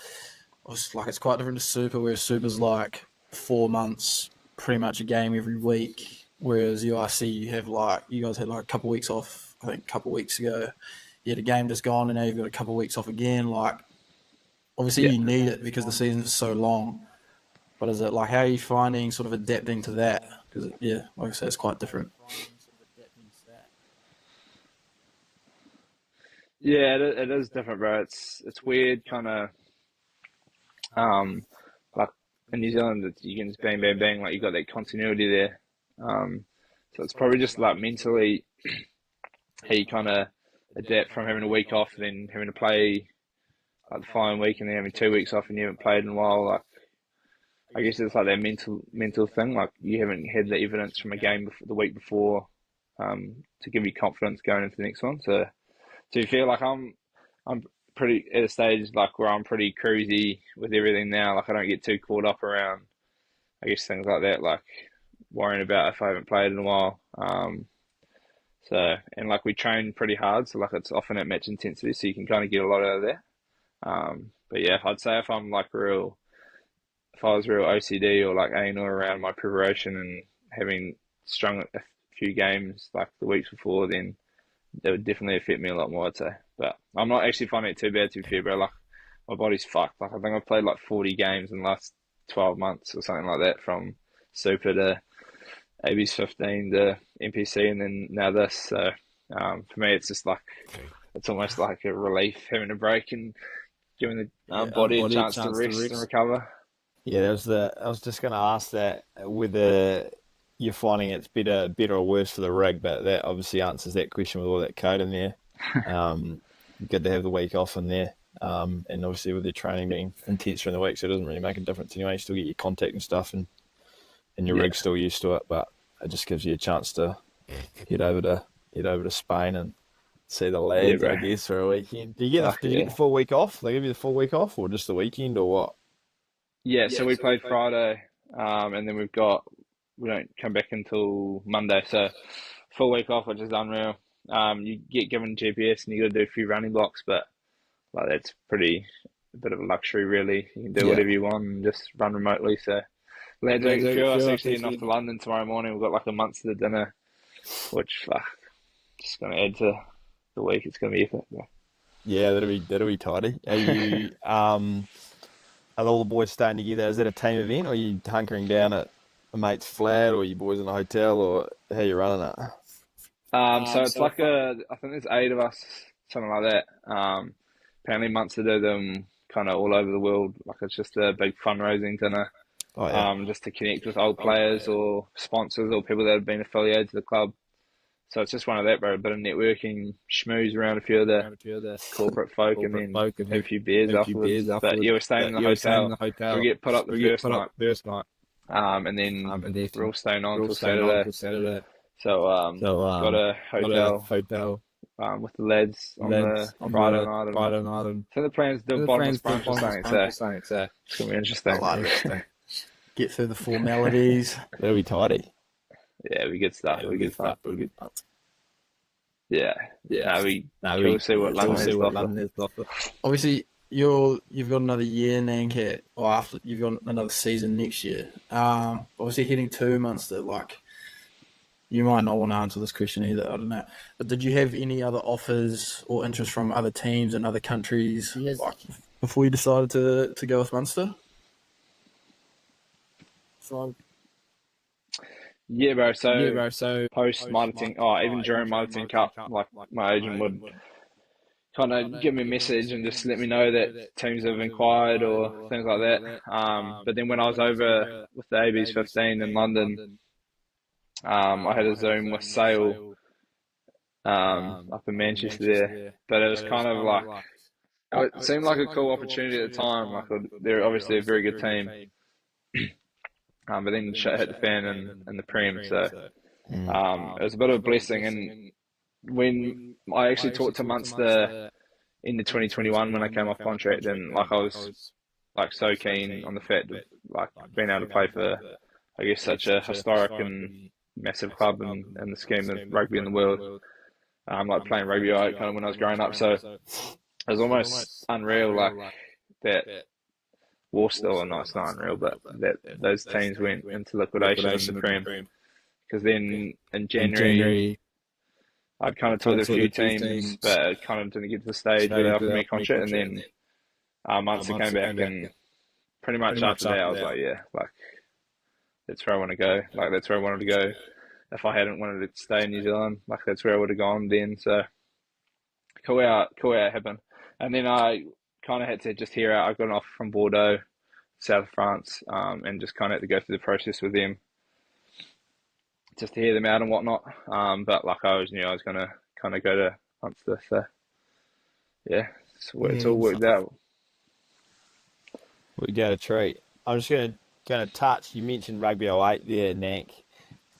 it's quite different to Super, where Super's like 4 months, pretty much a game every week, whereas URC you guys had like a couple of weeks off. I think a couple of weeks ago, you had a game just gone, and now you've got a couple of weeks off again. Like, obviously you need it because the season's so long. But is it like, how are you finding sort of adapting to that? Because like I said, it's quite different. Yeah, it is different, bro. It's weird, kind of. Like in New Zealand, you can just bang, bang, bang. Like you got that continuity there. So it's probably just like mentally how you kind of adapt from having a week off, then having to play like the following week, and then having 2 weeks off and you haven't played in a while. Like I guess it's like that mental thing. Like you haven't had the evidence from a game the week before to give you confidence going into the next one. So you feel like I'm pretty at a stage like where I'm pretty cruisy with everything now. Like I don't get too caught up around, I guess, things like that, like worrying about if I haven't played in a while. And like we train pretty hard, so like it's often at match intensity, so you can kind of get a lot out of there. But yeah, I'd say if I was real OCD or like anal around my preparation and having strung a few games like the weeks before, then that would definitely affect me a lot more, I'd say. But I'm not actually finding it too bad, to be fair, bro. Like my body's fucked. Like I think I've played like 40 games in the last 12 months or something like that, from Super to AB's 15 to NPC and then now this. So for me, it's just like, it's almost like a relief having a break and giving the body a chance to rest and recover. Yeah, I was just going to ask that, whether you're finding it's better or worse for the rig, but that obviously answers that question with all that code in there. Good to have the week off in there. And obviously with your training being intense during the week, so it doesn't really make a difference anyway. You still get your contact and stuff, and your rig's still used to it, but it just gives you a chance to head over to Spain and see the lads, I guess, for a weekend. Did you get the full week off? They give you the full week off, or just the weekend, or what? Yeah, so we played Friday, and then we don't come back until Monday, so full week off, which is unreal. You get given GPS and you got to do a few running blocks, but like that's a bit of a luxury, really. You can do whatever you want and just run remotely. So lads, a few of us actually heading off to London tomorrow morning. We've got like a Munster dinner, which just going to add to the week. It's going to be epic. Yeah, that'll be tidy. Are you are all the boys staying together? Is that a team event, or are you hunkering down at a mate's flat, or are you boys in a hotel, or how are you running it? So it's like I think there's 8 of us, something like that. Apparently Munster do them kind of all over the world. Like it's just a big fundraising dinner, just to connect with old players or sponsors or people that have been affiliated to the club. So it's just one of that, bro. A bit of networking, schmooze around a few of the corporate folk, and then have a few beers afterwards. But we're staying in the hotel. We get put up the first night. And then we're all staying on till Saturday. So got a hotel with the lads on the Friday night. And so the plans do bottomless brunch or something. So it's gonna be interesting. Get through the formalities. That'll be tidy. Yeah, we good stuff. We good fun. Yeah. We'll see what London is offer. Obviously, you've got another year, Nank, or after you've got another season next year. Obviously, heading to Munster, like, you might not want to answer this question either, I don't know. But did you have any other offers or interest from other teams in other countries before you decided to go with Munster? Yeah, bro. So post Mitre 10, even during Mitre 10 Cup, like my agent would kind of give me a message and just let me know that teams have inquired or things like that. But then when I was over with the AB's 15 in London, I had a Zoom with Sale up in Manchester there, but it was kind of like, it seemed like a cool opportunity at the time. Like they're obviously a very good team, but then shit hit the fan in the Prem, so it was a bit of a blessing. And when I actually talked to Munster in the 2021 when I came off contract, and like I was like so keen on the fact of like being able to play for, I guess, such a historic and massive club in the scheme of rugby in the world. Like playing rugby kind of when I was growing up, so it was almost unreal, like that Worcester, or no, it's not unreal, but that those teams went into liquidation in the Prem, because then in January I'd kind of told a few teams, but it kind of didn't get to the stage where they offered me a contract, and then Munster came back, and pretty much after that I was like, yeah, like that's where I want to go. Like that's where I wanted to go. If I hadn't wanted to stay in New Zealand, like that's where I would have gone then. So cool how it happened. And then I kind of had to just hear out. I got an offer from Bordeaux, south of France, and just kind of had to go through the process with them, just to hear them out and whatnot. But like I always knew I was going to kind of go to Munster. So yeah, it's all worked out. We got a treat. I'm just going to touch. You mentioned Rugby 08 there, Nank.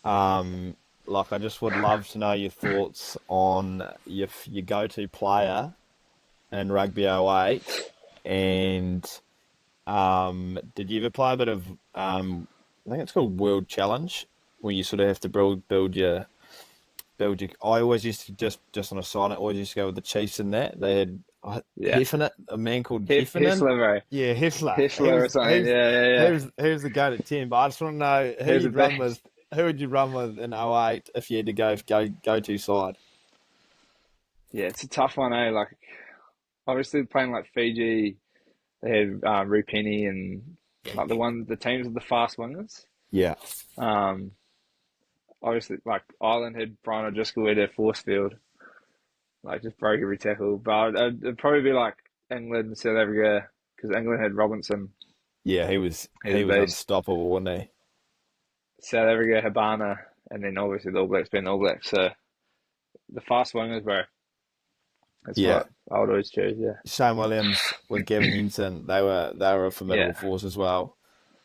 Like I just would love to know your thoughts on your go-to player in Rugby 08, and did you ever play a bit of I think it's called World Challenge, where you sort of have to build your. I always used to just on a side. I always used to go with the Chiefs in that. They had Heffernan, a man called Heffernan. Heffler, yeah, Heffler. Heffler or something. Yeah. Who's the go to 10? But I just want to know who you'd run with. Who would you run with in 08 if you had to go to side? Yeah, it's a tough one, eh? Like, obviously playing like Fiji, they had Rupini and like the teams with the fast wingers. Yeah. Obviously, like Ireland had Brian O'Driscoll at their force field, like just broke every tackle. But it'd probably be like England and South Africa, because England had Robinson. Yeah, he was unstoppable, wasn't he? South Africa, Habana, and then obviously the All Blacks being the All Blacks. So the fast wingers, bro. That's what I would always choose. Yeah. Shane Williams with Gavin Hinton, they were a formidable force as well.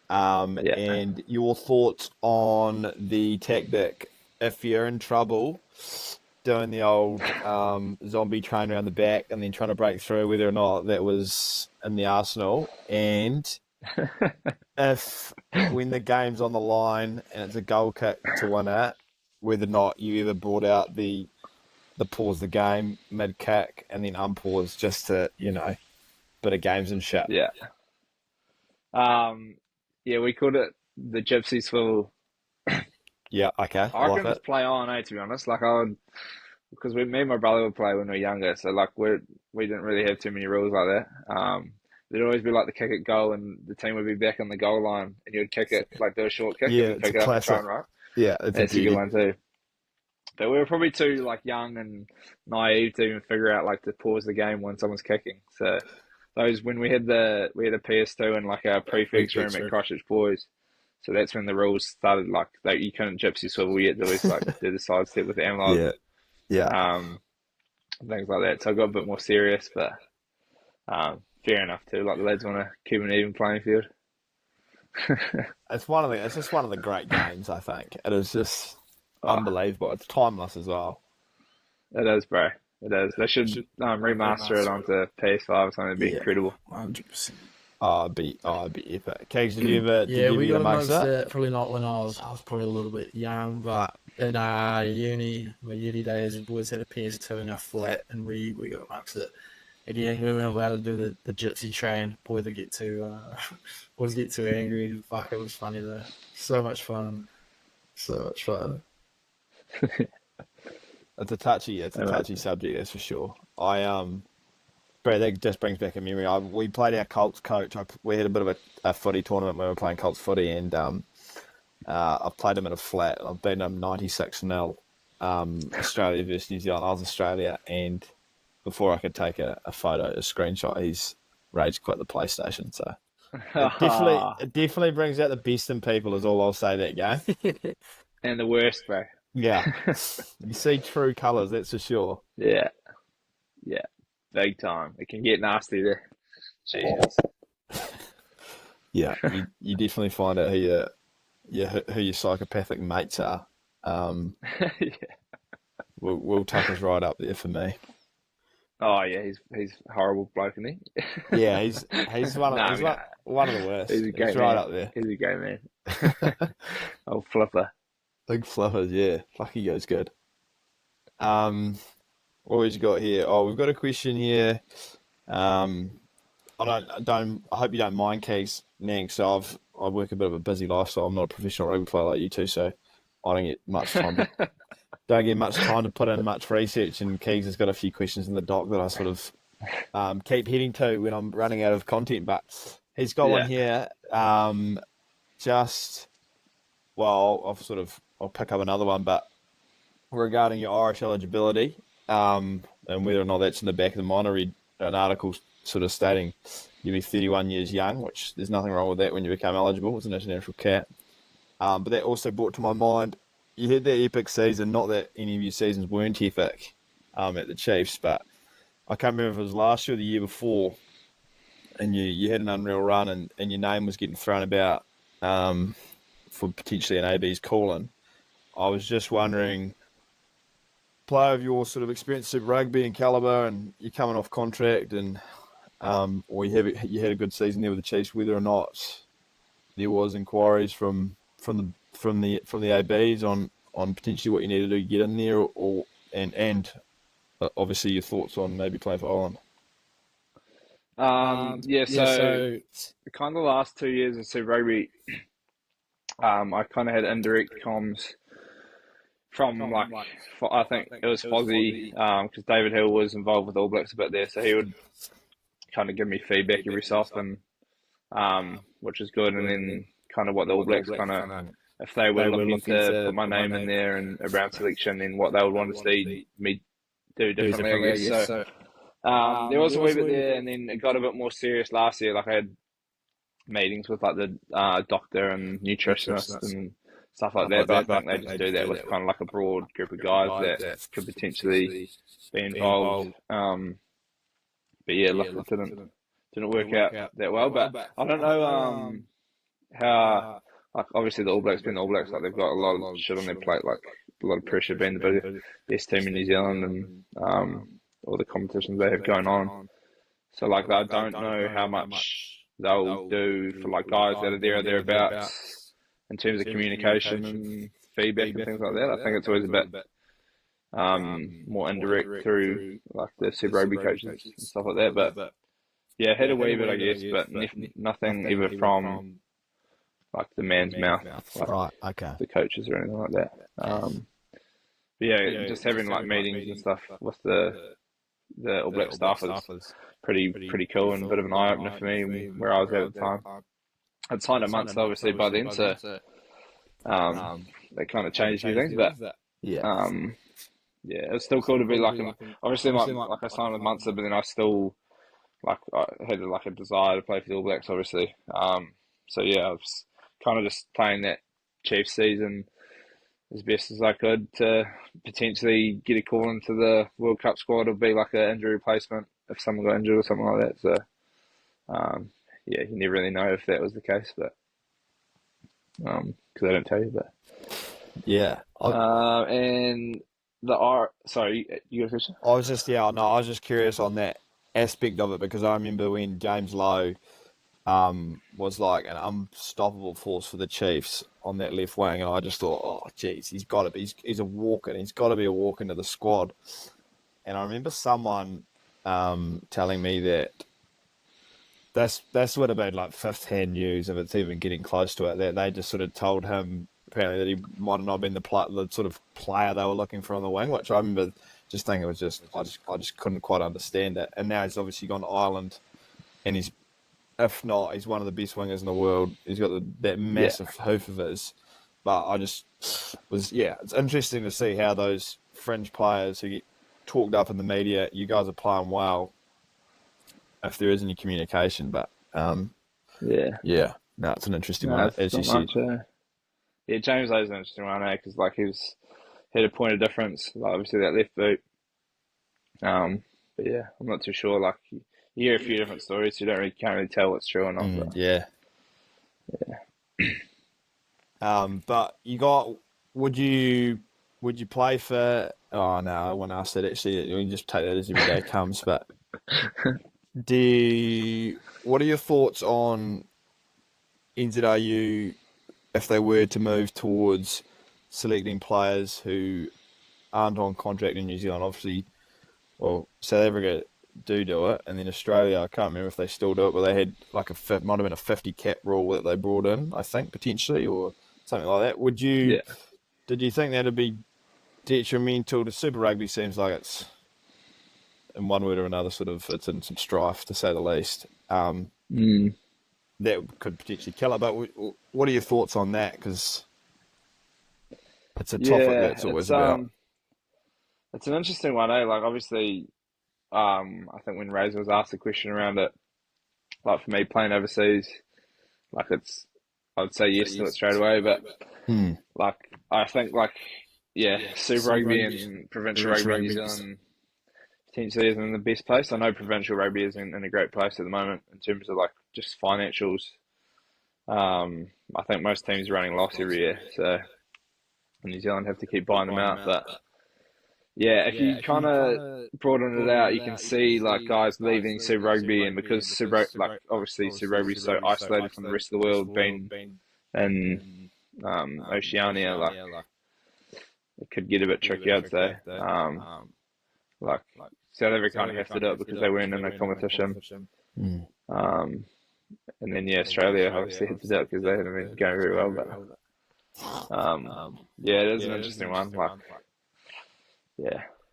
And your thoughts on the tactic if you're in trouble, doing the old zombie train around the back and then trying to break through, whether or not that was in the arsenal, and if when the game's on the line and it's a goal kick to win it, whether or not you ever brought out the pause the game mid kick and then unpause just to, bit of games and shit. Yeah. We called it the gypsy swivel. Yeah, okay. I reckon it's play on, to be honest. Like because me and my brother would play when we were younger, so like we didn't really have too many rules like that. There'd always be like the kick it goal, and the team would be back on the goal line, and you'd kick it, like do a short kick, and pick it up and try and right. Yeah, that's a good one too. But we were probably too like young and naive to even figure out like to pause the game when someone's kicking. So those when we had a PS2 in like our prefix room at Christchurch Boys. So that's when the rules started, like you couldn't gypsy swivel yet. There was like do the side step with the analog. Yeah. Things like that. So I got a bit more serious, but fair enough too. Like the lads want to keep an even playing field. It's just one of the great games, I think. It is just unbelievable. It's timeless as well. It is, bro. It is. They should remaster it onto PS5 or something. It'd be incredible. 100%. It'd be epic. Kegs, did you ever we get got amongst that? it. Probably not when I was probably a little bit young, but in my uni days, we always had a PS2 in our flat, and we got amongst it. And we weren't allowed to do the gypsy train. Boys would get too angry. Fuck, it was funny though. So much fun. It's a touchy subject, that's for sure. Brad, that just brings back a memory. We played our Colts coach. We had a bit of a footy tournament when we were playing Colts footy, and I played him in a flat. I've beaten him 96-0, Australia versus New Zealand. I was Australia, and before I could take a photo, a screenshot, he's rage quit the PlayStation. So it definitely brings out the best in people, is all I'll say that game. And the worst, bro. Yeah. You see true colours, that's for sure. Yeah. Yeah. Big time. It can get nasty there. Jesus. Yeah, you definitely find out who your psychopathic mates are. Yeah. Will Tucker's right up there for me. Oh yeah, he's a horrible bloke, isn't he? Yeah, he's one of one of the worst. He's a great He's man. right up there. He's a great man. Old flipper. Big flippers, yeah. Lucky goes good. What we've got here? Oh, we've got a question here. I hope you don't mind, Keeks, Nank. So I work a bit of a busy lifestyle. I'm not a professional rugby player like you two, so I don't get much time. Don't get much time to put in much research. And Keeks has got a few questions in the doc that I sort of keep heading to when I'm running out of content. But he's got one here. I'll pick up another one, but regarding your Irish eligibility, and whether or not that's in the back of the mind, I read an article sort of stating you'll be 31 years young, which there's nothing wrong with that when you become eligible as an international cap. But that also brought to my mind, you had that epic season, not that any of your seasons weren't epic at the Chiefs, but I can't remember if it was last year or the year before, and you had an unreal run and your name was getting thrown about for potentially an AB's call-in. I was just wondering, player of your sort of experience Super Rugby and calibre, and you're coming off contract, and or you had a good season there with the Chiefs, whether or not there was inquiries from the ABs on potentially what you need to do to get in there, and obviously your thoughts on maybe playing for Ireland. So kind of the last 2 years in Super Rugby, I kind of had indirect comms from I think it was Fozzie, because David Hill was involved with All Blacks a bit there, so he would kind of give me feedback every so often, which is good. And then kind of what the All Blacks kind of, if they were looking to put my name in there and around selection, then what they would want to see me do differently, I guess. So there was a wee bit there, and then it got a bit more serious last year. Like I had meetings with like the doctor and nutritionist and stuff like that, but I think they just do that with kind of like a broad group of guys that could potentially be involved. But yeah, look, it didn't work out that well. But I don't know how, like obviously the All Blacks being the All Blacks, like they've got a lot of shit on their plate, like a lot of pressure being the best team in New Zealand and all the competitions they have going on. So like I don't know how much they'll do for like guys that are there or thereabouts in terms of communication and feedback and things like that. I think it's always a bit more indirect through like the Super Rugby coaches and stuff like that. But yeah, had a wee bit, I guess, but nothing ever from like the man's mouth, like right? Okay. The coaches or anything like that. But yeah, just having like meetings and stuff with the All Black staff was pretty cool and a bit of an eye opener for me where I was at the time. I'd signed a Munster obviously by then, so that kind of changed a few things, but it was still cool to be like obviously like I signed with Munster, but then I still I had like a desire to play for the All Blacks, obviously. So yeah, I was kind of just playing that Chiefs season as best as I could to potentially get a call into the World Cup squad or be like an injury replacement if someone got injured or something like that. So you never really know if that was the case, but because I don't tell you. But yeah, and sorry, you got a question? I was just curious on that aspect of it, because I remember when James Lowe was like an unstoppable force for the Chiefs on that left wing, and I just thought, oh geez, he's a walk-in, he's got to be a walk into the squad. And I remember someone telling me that this would have been like fifth-hand news, if it's even getting close to it, that they just sort of told him apparently that he might have not been the sort of player they were looking for on the wing, which I remember just thinking it was just I just couldn't quite understand it. And now he's obviously gone to Ireland, and he's one of the best wingers in the world. He's got that massive hoof of his. But I just it's interesting to see how those fringe players who get talked up in the media, you guys are playing well, if there is any communication. But no, it's an interesting one, as you said. Yeah, James Lay's an interesting one, because like he had a point of difference, like obviously that left boot. But yeah, I'm not too sure. Like you hear a few different stories, so you can't really tell what's true or not. But yeah. But would you play for? Oh no, I won't ask that. Actually, we can just take that as every day comes. But what are your thoughts on NZRU if they were to move towards selecting players who aren't on contract in New Zealand? Obviously, well, South Africa do it, and then Australia, I can't remember if they still do it, but they had like might have been a 50 cap rule that they brought in, I think, potentially, or something like that. Did you think that'd be detrimental to Super Rugby? Seems like it's, in one word or another, it's in some strife, to say the least. That could potentially kill it. But what are your thoughts on that? Because it's a topic that's always about. It's an interesting one, eh? Like, obviously, I think when Razor was asked a question around it, like for me playing overseas, like I'd say yes to it straight away. But like I think Super Rugby and provincial rugby in New Zealand potentially isn't in the best place. I know provincial rugby is in a great place at the moment in terms of like just financials. I think most teams are running loss every year, so New Zealand have to keep buying them out. But yeah, if you kind of broaden it out, you can see like guys leaving Super Rugby, and because obviously Super Rugby is so isolated from the rest of the world, being in Oceania, like it could get a bit tricky, I'd say. Like South Africa kind of have to do it because they weren't in a competition. And then Australia obviously had to do it because they haven't been going very well. But it is an interesting one. Like,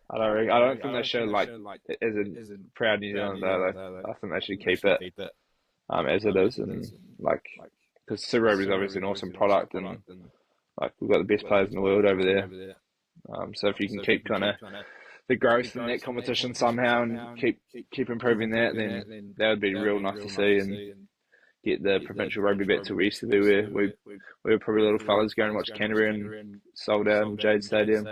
I don't think they should like as a proud New Zealander though. I think they should keep it as it is, and like because Super Rugby is obviously an awesome product, and like we've got the best players in the world over there. So if you can keep kind of the growth in that competition somehow and keep improving that, then that would be real nice to see, and get the provincial rugby back to where we used to be, where we were probably little fellas going to watch Canterbury and sold out in Jade Stadium.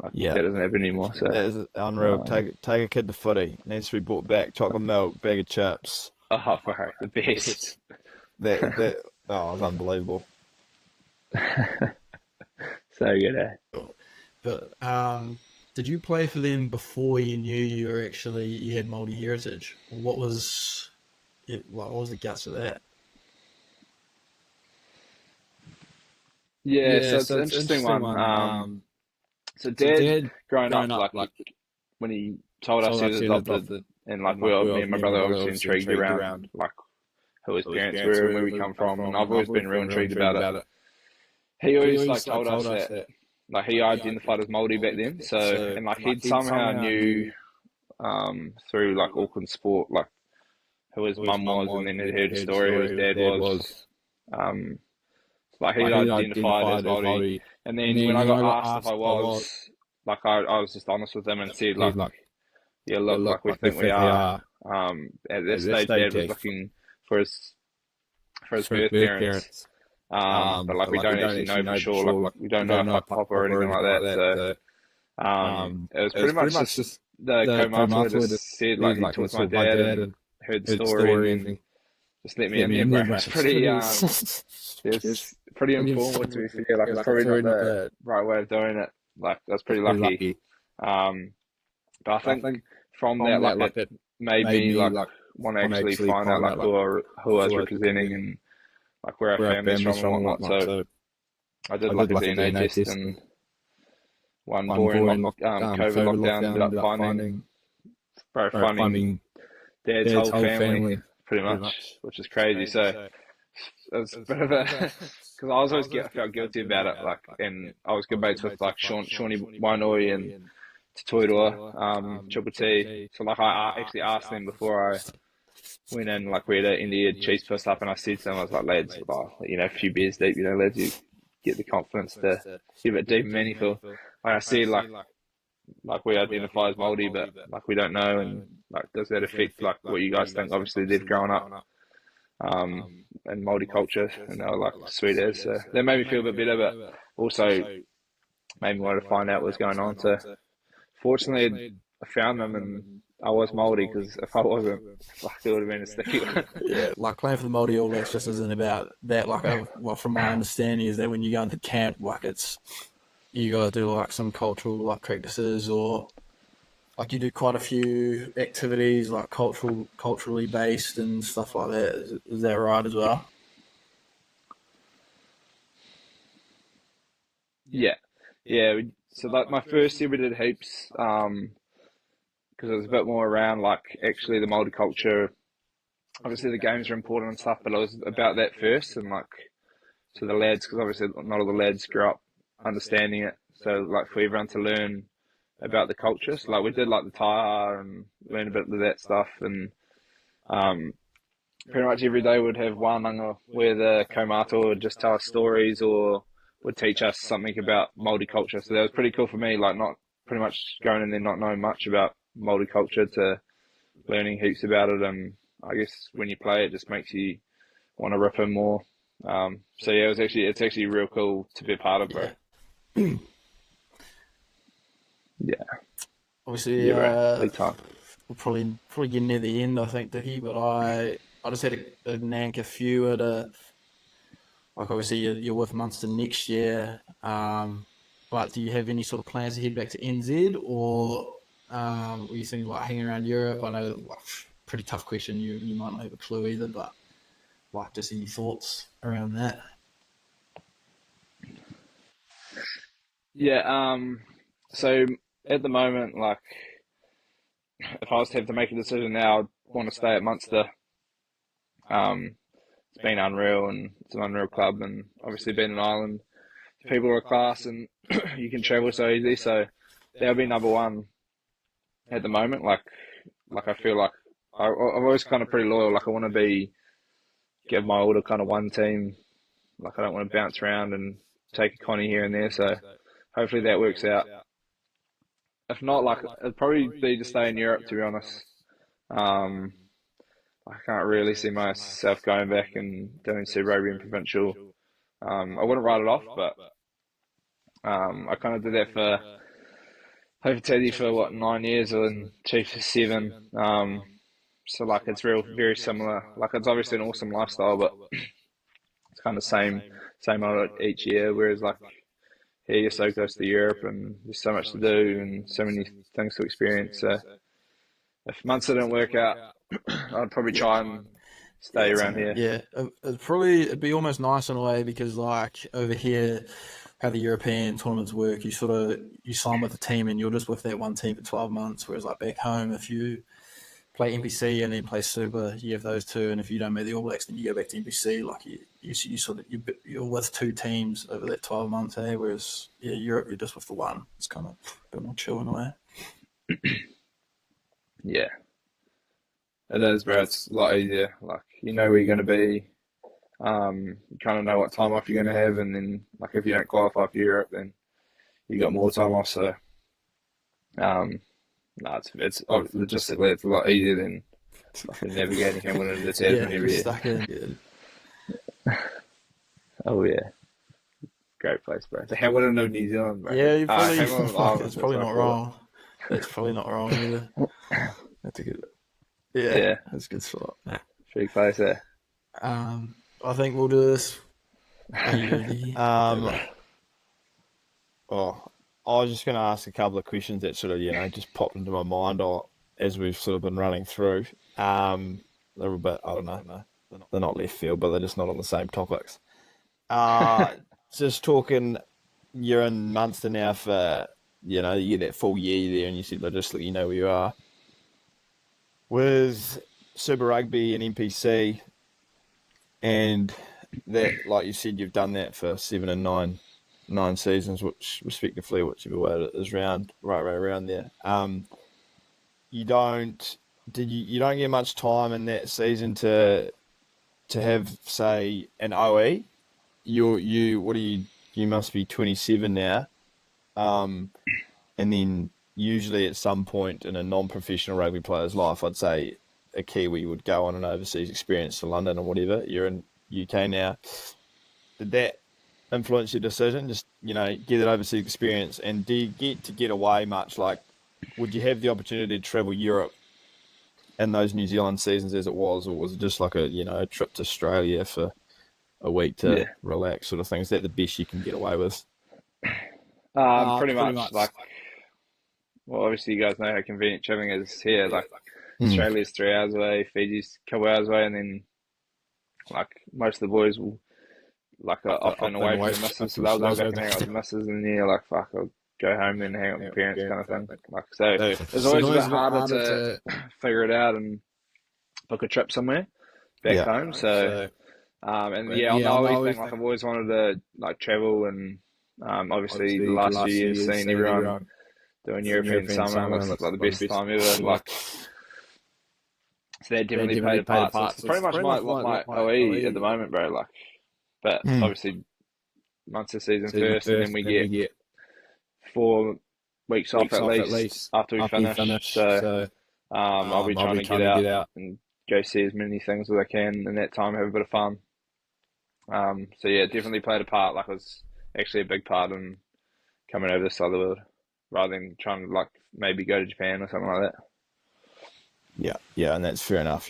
Like, that doesn't happen anymore. So that is unreal. Take a kid to footy. Needs to be brought back. Chocolate milk, bag of chips. Oh, bro, the best. that it's unbelievable. So good, eh? But did you play for them before you knew you had Māori heritage? What was the guts of that? Yeah, so it's an interesting one. So Dad, growing up, like when he told us he was adopted, and like me and my brother were obviously intrigued around like who his parents were and where we come from, and I've always been real intrigued about it. He always like told us that like he identified as Māori back then, so and like he somehow knew through like Auckland Sport like who his mum was, and then he'd heard a story who his dad was. Like he identified as Māori, and then when I got asked if I was, like I was just honest with him and said like we think we are. At this stage, Dad was looking for his birth parents. But like we don't actually know for sure. Like we don't know if like Papa or anything like that. So it was pretty much just the co-master just said like he talked to my dad and heard the story and just let me in there. It's pretty it's pretty informal to be fair. Like it's probably not the right way of doing it. Like I was pretty lucky. But I think from that like it made me like want to actually find out like who I was representing and like where our family's from and whatnot. So I did like a DNA test, and one boring COVID lockdown ended up finding Dad's whole family pretty much, which is crazy. So it was a bit of a because I was always felt guilty about it, like, and I was good mates with like Shawnee Wainoi and Tutoitua, Triple T. So like I actually asked them before I went in, like we had an India cheese pissed up, and I said to them, I was like, lads, a few beers deep, lads, you get the confidence to give it deep and meaningful. Like I said, like we identify as Māori, but like we don't know, and like does that affect like what you guys think? Obviously they've grown up and Māori culture, and they were like sweet as. So that made me feel a bit better, but also made me want to find out what was going on. So fortunately, I found them, and I was Māori, because if I wasn't, fuck, it would have been a sticky one. Yeah, like playing for the Māori All Blacks just isn't about that. Like, well, from my understanding is that when you go into camp, like you got to do like some cultural like practices, or like you do quite a few activities like culturally based and stuff like that. Is that right as well? Yeah. So like my first year we did heaps, because it was a bit more around like actually the Māori culture. Obviously the games are important and stuff, but it was about that first, and like to the lads, because obviously not all the lads grew up understanding it. So like for everyone to learn about the culture, so like we did like the taiha and learn a bit of that stuff, and pretty much every day we'd have wānanga where the kaumātua would just tell us stories or would teach us something about Māori culture. So that was pretty cool for me, like not pretty much going in there not knowing much about Māori culture to learning heaps about it, and I guess when you play it just makes you want to rip in more. So yeah, it's actually real cool to be a part of, bro. Yeah. Obviously, big time. we're probably getting near the end, I think, Dickie, but I just had a Nank a few at like obviously you're with Munster next year, but do you have any sort of plans to head back to NZ, or were you thinking about hanging around Europe? I know, like, pretty tough question. You might not have a clue either, but like, just any thoughts around that? Yeah. So at the moment, like, if I was to have to make a decision now, I'd want to stay at Munster. It's been unreal, and it's an unreal club, and obviously being an island, people are a class, and you can travel so easy. So that'll be number one at the moment. Like I feel like I'm always kind of pretty loyal. Like I want to give my all to kind of one team. Like I don't want to bounce around and take a Connie here and there. So hopefully that works out. If not, like it'd probably be to stay in Europe, to be honest. I can't really see myself going back and doing Super Rugby and provincial. I wouldn't write it off, but I kind of did that for Teddy for what 9 years and Chief for 7. So like it's very similar. Like it's obviously an awesome lifestyle, but it's kind of same old each year. Whereas like here you're so close to Europe and there's so much to do and so many things to experience. So if Munster didn't work out, I'd probably try and stay around here. Yeah, it'd be almost nice in a way, because like over here, how the European tournaments work, you sign with a team and you're just with that one team for 12 months. Whereas like back home, if you play NPC and then play Super, you have those two, and if you don't make the All Blacks, then you go back to NPC. Like you're with two teams over that 12 months, eh? Whereas Europe, you're just with the one. It's kind of a bit more chill in a way. Yeah, it is, bro. It's a lot easier. Like you know where you're going to be. You kind of know what time off you're going to have, and then like if you don't qualify for Europe, then you got more time off. So, no, it's logistically it's a lot easier than fucking navigating Hamilton to Tasman every year. Stuck in. Oh yeah, great place, bro. The Hamilton of New Zealand, bro. Yeah, you probably, it's probably not wrong. That's probably not wrong either. That's a good. Yeah, that's a good spot. Pretty close there. I think we'll do this. Are you ready? I was just going to ask a couple of questions that sort of, just popped into my mind as we've sort of been running through. A little bit, I don't know. They're not left field, but they're just not on the same topics. Just talking, you're in Munster now for, you get that full year there, and you said logistically you know where you are. With Super Rugby and NPC, and that, like you said, you've done that for 7 and 9 seasons, which respectively, whichever way it is right around there. You don't get much time in that season to have, say, an OE. You must be 27 now, and then usually at some point in a non-professional rugby player's life, I'd say a Kiwi would go on an overseas experience to London or whatever. You're in UK now. Did that influence your decision? Just, get that overseas experience, and do you get away much? Like, would you have the opportunity to travel Europe in those New Zealand seasons as it was, or was it just like a trip to Australia for a week to relax sort of thing? Is that the best you can get away with? Pretty much. Like, well, obviously you guys know how convenient traveling is here. Like, Australia's 3 hours away, Fiji's a couple hours away, and then like most of the boys will often away from the missus, so they'll go back and hang out with the missus, and then you're like, fuck, I'll go home and hang out with my parents, kind of thing. Like, so it's always a bit harder to figure it out and book a trip somewhere back home. So, on the Owie thing, like, I've always wanted to like travel, and obviously the last few years seeing everyone doing European summer looks like the best time ever. Like, so that definitely played a part. So it's pretty much my OE at the moment, bro. Like, but obviously Munster season first, and then we get 4 weeks off at least after we finish. So I'll be trying to get out and go see as many things as I can in that time, have a bit of fun. So yeah, it definitely played a part. Like, it was actually a big part in coming over this side of the world, rather than trying to like maybe go to Japan or something like that. Yeah, and that's fair enough.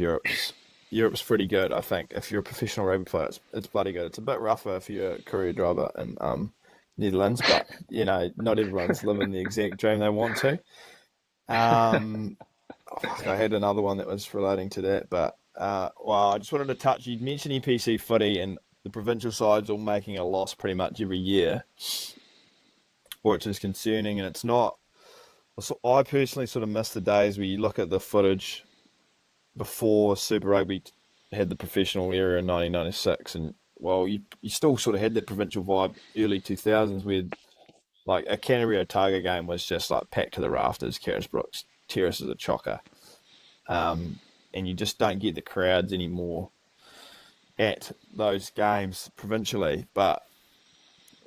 Europe's pretty good, I think. If you're a professional rugby player, it's bloody good. It's a bit rougher if you're a career driver in Netherlands, but not everyone's living the exact dream they want to. I had another one that was relating to that, but I just wanted to touch. You mentioned NPC footy, and the provincial side's all making a loss pretty much every year, which is concerning, and it's not. So I personally sort of miss the days where you look at the footage before Super Rugby had the professional era in 1996, and you still sort of had that provincial vibe early 2000s, where like a Canterbury Otago game was just like packed to the rafters. Carisbrook's Terrace is a chocker, and you just don't get the crowds anymore at those games provincially. But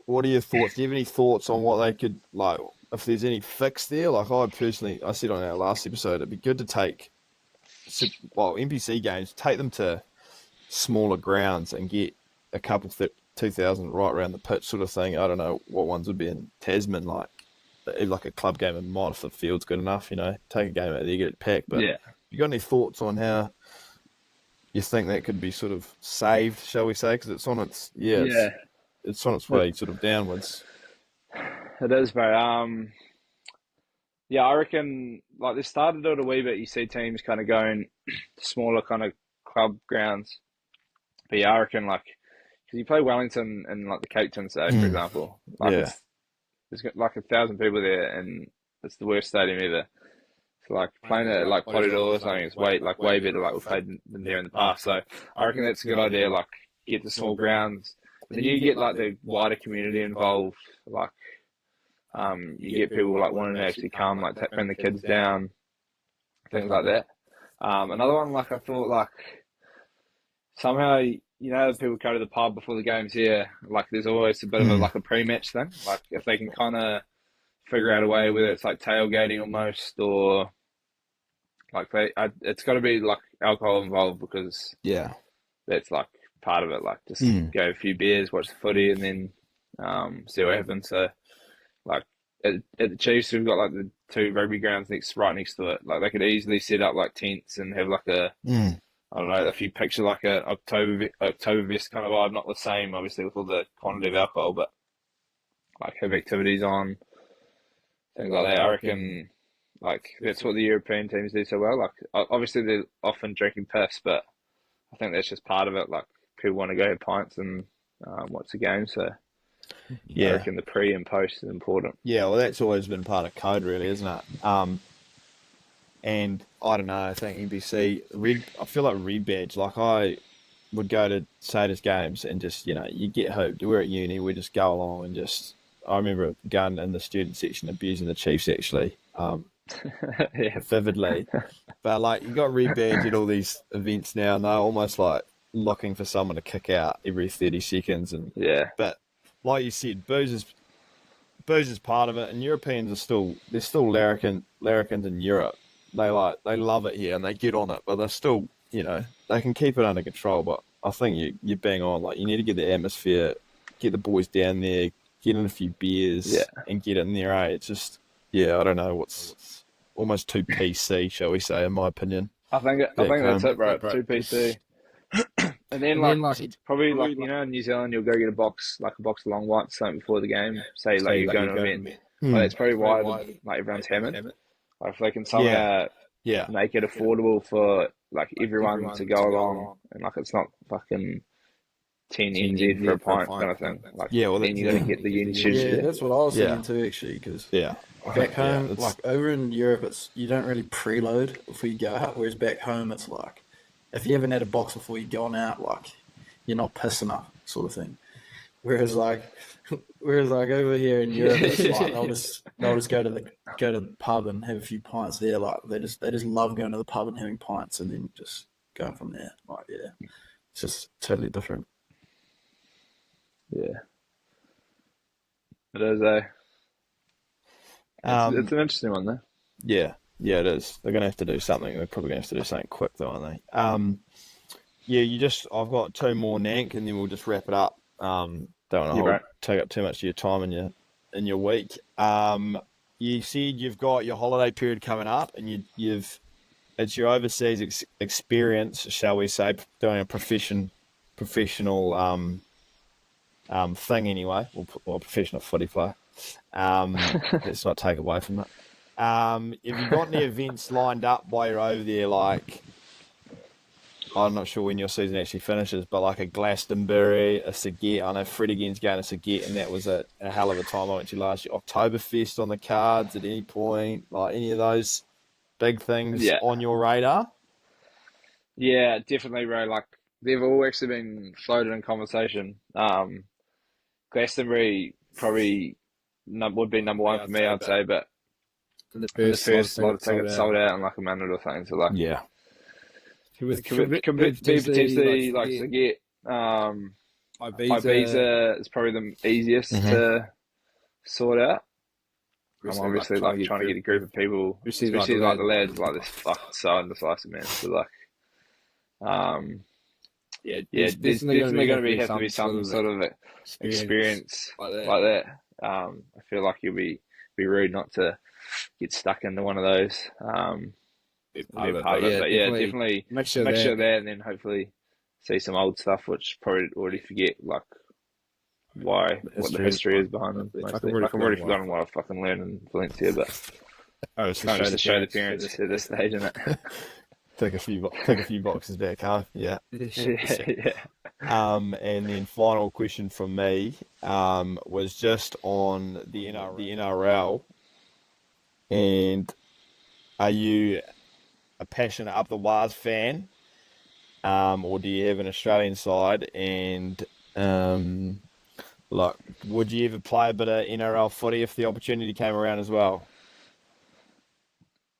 what are your thoughts? Do you have any thoughts on what they could, like, if there's any fix there? Like, I said on our last episode, it'd be good to take NPC games, take them to smaller grounds and get a couple 2,000 right around the pitch sort of thing. I don't know what ones would be in Tasman, like a club game in Mott, if the field's good enough, take a game out there, get it packed. But you got any thoughts on how you think that could be sort of saved, shall we say? Because it's on its it's on its way sort of downwards. It is, bro. I reckon like they started it a wee bit. You see teams kind of going smaller kind of club grounds, but I reckon like because you play Wellington and like the Cape Town side, for example, like there's got like 1,000 people there, and it's the worst stadium ever. So like playing it like Potidor or something is way better. Like we've played than there in the past. So I reckon that's a good idea. Like get the small grounds, then you get like the wider community involved. Like you get people like wanting to actually come, like bring the kids down, things like that. Another one, like I thought, like somehow people go to the pub before the games here. Like there's always a bit of a pre-match thing. Like if they can kind of figure out a way, whether it's like tailgating almost, or like it's got to be like alcohol involved, because that's like part of it. Like just go a few beers, watch the footy, and then see what happens. So like at the Chiefs, we've got like the 2 rugby grounds right next to it. Like they could easily set up like tents and have like a I don't know, if you picture like a Oktoberfest kind of vibe, not the same obviously with all the quantity of alcohol, but like have activities on, things like that. I reckon like that's what the European teams do so well. Like obviously they're often drinking piss, but I think that's just part of it. Like people want to go have pints and watch the game, so I reckon the pre and post is important. Yeah, well that's always been part of code really, isn't it? And I don't know, I think NPC, I feel like Red Badge, like I would go to Saders games and just, you get hooped. We're at uni, we just go along and just, I remember going in the student section abusing the Chiefs actually, vividly. But like you got Red Badge at all these events now, and they're almost like looking for someone to kick out every 30 seconds. And but like you said, booze is part of it, and Europeans are still larrikins in Europe. they love it here and they get on it, but they're still, they can keep it under control. But I think you're bang on. Like, you need to get the atmosphere, get the boys down there, get in a few beers, and get in there. It's just, I don't know, what's almost too PC, shall we say, in my opinion. I think that's it, bro. Too PC. And then, probably in New Zealand, you'll go get a box of long whites something before the game. Say, you're going to an event. That's probably why, everyone's hammered. Like, if they can somehow make it affordable for, everyone to go along, and, it's not fucking 10 NZ for a pint kind of thing. Then you're going to get the yen shoes. Yeah, that's what I was thinking too, actually, because back home, over in Europe, you don't really preload before you go out, whereas back home, it's like, if you haven't had a box before you've gone out, you're not pissing up, sort of thing. Whereas over here in Europe, it's they'll just go to the pub and have a few pints there. They just love going to the pub and having pints and then just going from there. It's just totally different. Yeah, it is. It's an interesting one, though. Yeah, it is. They're going to have to do something. They're probably going to have to do something quick, though, aren't they? I've got two more Nank, and then we'll just wrap it up. Don't want to take up too much of your time in your week. You said you've got your holiday period coming up, and it's your overseas experience, shall we say, doing a professional thing anyway, or professional footy player. Let's not take away from it. Have you got any events lined up while you're over there, I'm not sure when your season actually finishes, but a Glastonbury, a Saget? I know Fred again's going to Saget, and that was a hell of a time I went to last year. Oktoberfest on the cards at any point, any of those big things on your radar? Yeah, definitely, bro. They've all actually been floated in conversation. Glastonbury probably would be number one for me, I'd say, but the first lot of tickets sold out in a minute or something. So could be potentially Saget. Ibiza is probably the easiest to sort out. I'm obviously trying to get a group of people, especially the lads, this fucking so indecisive, man. So there's definitely going to have to be some sort of experience like that. I feel like you'll be rude not to get stuck into one of those. Definitely make sure there, and then hopefully see some old stuff, which probably already forget what the history is behind them. I've already forgotten what I fucking learned in Valencia, but it's time to show the parents at this stage, isn't it? Take a few boxes back home. Yeah. And then final question from me was just on the NRL, and are you a passionate Up the Waz fan, or do you have an Australian side? And would you ever play a bit of NRL footy if the opportunity came around as well?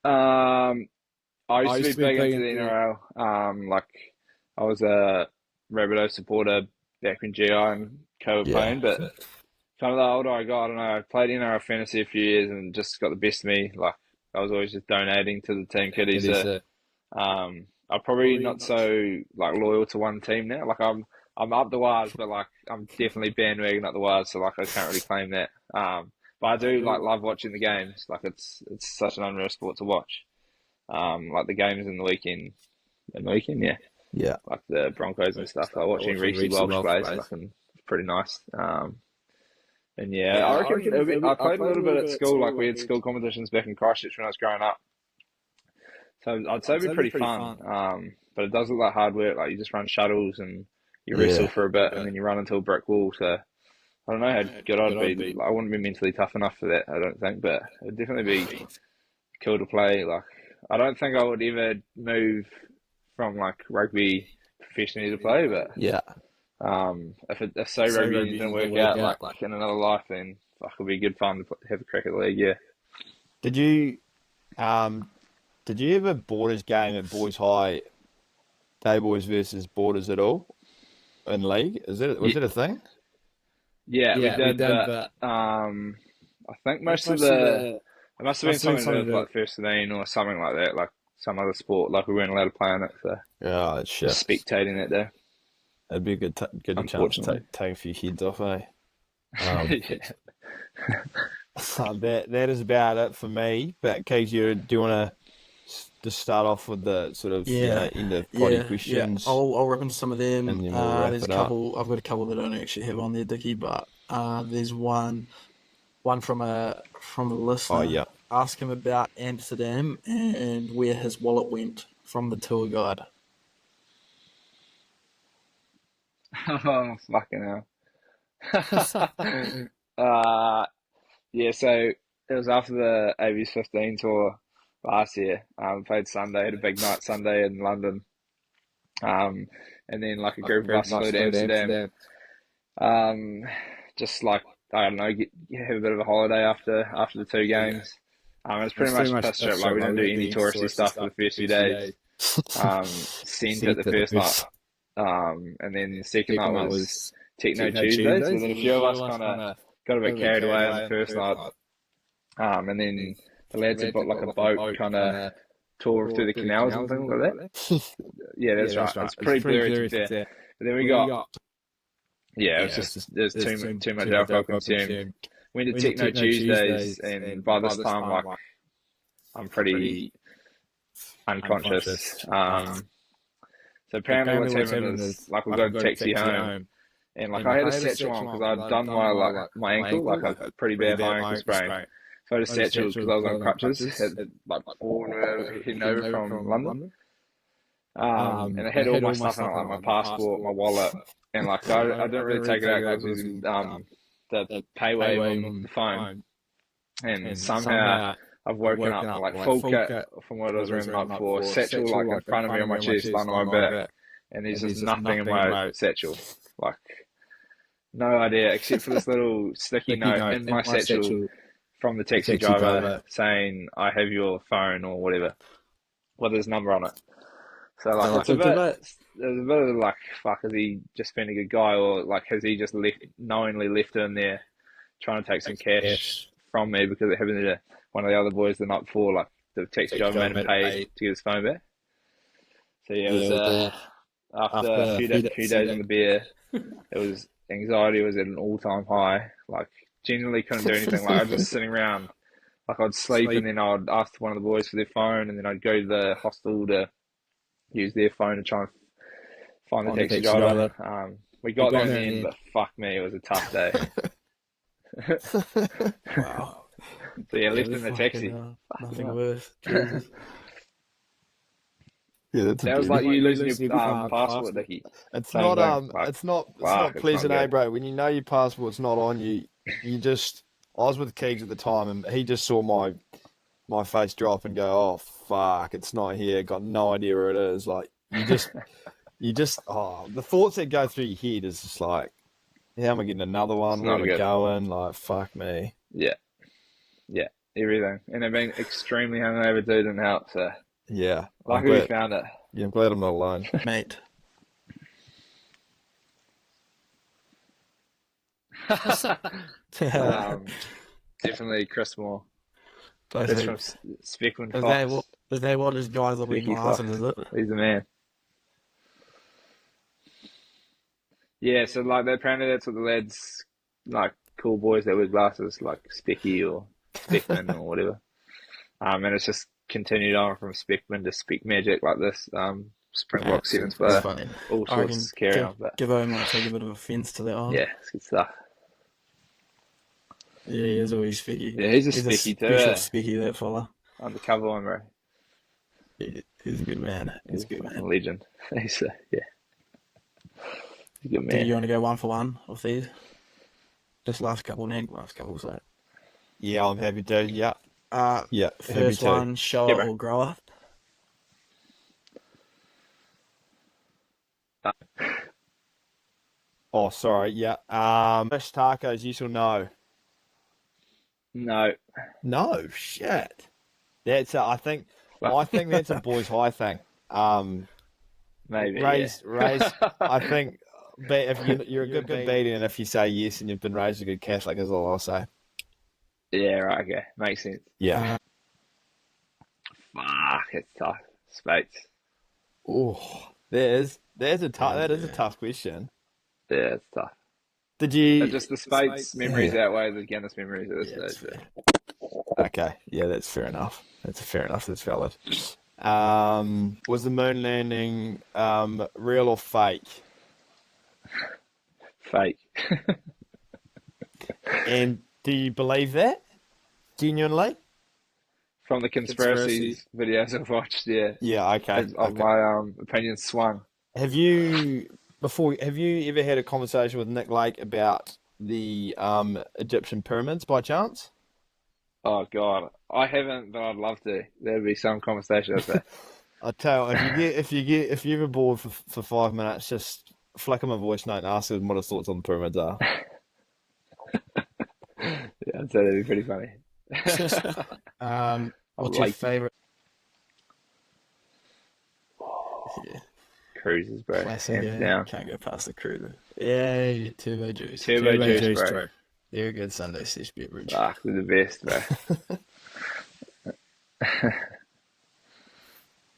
I used to be big into the NRL. I was a Rabbitoh supporter back when GI and Co were playing, but kind of the older I got, I don't know, I played NRL fantasy a few years and just got the best of me. I was always just donating to the team kiddies. I'm probably not so loyal to one team now. I'm up the Waz, but I'm definitely bandwagon up the Waz, so I can't really claim that. But I do love watching the games. It's such an unreal sport to watch. The games in the weekend, yeah. The Broncos and stuff. Watching Reece Welch play is pretty nice. And I reckon I played a little bit at school. We had school competitions back in Christchurch when I was growing up. So I'd say it'd be pretty fun. But it does look like hard work. You just run shuttles and you wrestle for a bit and then you run into a brick wall. So I don't know how good I'd be. I wouldn't be mentally tough enough for that, I don't think. But it'd definitely be cool to play. I don't think I would ever move from rugby professionally to play, but if rugby didn't work out in another life, then it'd be good fun to have a crack at the league. Yeah. Did you ever Borders game at Boys High, day boys versus Borders at all in league? Was it a thing? Yeah, we did. But I think most of the It must have been something to do with like first 15 or something like that, like some other sport. Like we weren't allowed to play on it, so yeah, it's shit. Just spectating that day. It'd be a good chance to take a few heads off, eh? So that is about it for me. But Keith, do you want to just start off with the sort of end of potty questions? Yeah. I'll rip into some of them. And then we'll wrap there's it a couple. up. I've got a couple that I don't actually have on there, Dickie, but there's one from a listener. Oh yeah. Ask him about Amsterdam and where his wallet went from the tour guide. Oh, fucking hell. Yeah, so it was after the AB's 15 tour last year. Played Sunday, had a big night Sunday in London. And then like a group of us flew to Amsterdam. Just like, I don't know, have a bit of a holiday after the two games. It was pretty much a piss trip. Like we didn't do any touristy stuff for the first few days. Sent it the first night. And then the second night was Techno Tuesdays. And then a few of us kind of got a bit carried away on the first night. And then the lads had got like a boat kind of tour through the canals and things like that. Yeah, that's right. It's pretty blurry to be fair. But then we got... Yeah, it was just... There's too much alcohol consumed. Went to Techno Tuesdays, and by this time, like, I'm pretty unconscious. So apparently what's happened is, like, we got a taxi home, and, like, I had a satchel on because I'd done my ankle, like, a pretty bad high ankle sprain. So I had a satchel because I was on crutches, had, like, fallen heading over from London. And I had all my stuff in it, like my passport, my wallet, and, like, I didn't really take it out because it was the paywave on the phone. And somehow I've woken up like full kit from what I was wearing the night before, satchel like in front of me on my chest, lying on my back, and there's just nothing in my satchel. Like, no idea, except for this little sticky note in my satchel from the taxi driver saying, I have your phone or whatever, with his number on it. So, like, there's a bit of like, fuck, has he just been a good guy, or like, has he just knowingly left it in there trying to take some cash from me because it happened to one of the other boys the night before, like, the taxi driver made him pay to get his phone back. So, yeah, it was, after a few days on the beer, it was, anxiety was at an all-time high. Like, genuinely couldn't do anything. Like, I was just sitting around, like, I'd sleep and then I'd ask one of the boys for their phone, and then I'd go to the hostel to use their phone to try and find the taxi driver. We got there in the end, but fuck me, it was a tough day. Wow. So yeah, left in the taxi. Nothing worse. Yeah, that was like you losing your passport, Dickie. It's not pleasant, eh, bro? When you know your passport's not on you, you just. I was with Keegs at the time, and he just saw my face drop and go, "Oh fuck, it's not here." Got no idea where it is. Like you just, the thoughts that go through your head is just like, how am I getting another one? Where am I going? Like, fuck me. Yeah, everything. And I've been extremely hungover, dude, and help. So yeah, luckily we found it. Yeah, I'm glad I'm not alone, mate. Definitely Chris Moore. That's from Speckman Fox. Is that what his guys will be laughing, is it? He's the man. Yeah, so like apparently that's what the lads, like cool boys that wear glasses, like Specky or Speckman or whatever. And it's just continued on from Speckman to Speck Magic like this. Springbok sevens, but all sorts carry on. But Give him take a bit of offence to that one. Yeah, it's good stuff. Yeah, he is always Specky. Yeah, he's a Specky too. Specky, that fella. Undercover one, bro. He's a good man. He's a good man. Legend. He's yeah. He's a good man. Do you want to go one for one of these? Just last couple, so. Yeah, I'm happy to. Yeah. Yeah. First one, shower or grower? Oh, sorry. Yeah. Fish tacos, yes or no? No. No, shit. That's I think that's a Boys High thing. Maybe. Raised. I think, but if you're a good beating, and if you say yes and you've been raised a good Catholic, is all I'll say. Yeah, right, okay. Makes sense. Yeah. Fuck, it's tough. Spates. Oh, that is a tough question. Yeah, it's tough. Did you? Just the Spates memories outweigh the Guinness memories at this stage. Fair. Okay, yeah, that's fair enough. That's valid. Was the moon landing real or fake? Fake. And do you believe that genuinely? From the conspiracies videos I've watched, yeah. Yeah, okay. My opinion swung. Have you ever had a conversation with Nick Lake about the Egyptian pyramids by chance? Oh God, I haven't, but I'd love to. There'd be some conversation with that. I tell you, if you're ever bored for 5 minutes, just flick him a voice note and ask him what his thoughts on the pyramids are. Yeah, I'd say that'd be pretty funny. What's your favourite? Yeah. Cruises, bro. Classic, Hands down. Can't go past the cruiser. Yeah, Turbo Juice. Turbo Juice, bro. They're a good Sunday sesh beverage. Fuck, they're the best,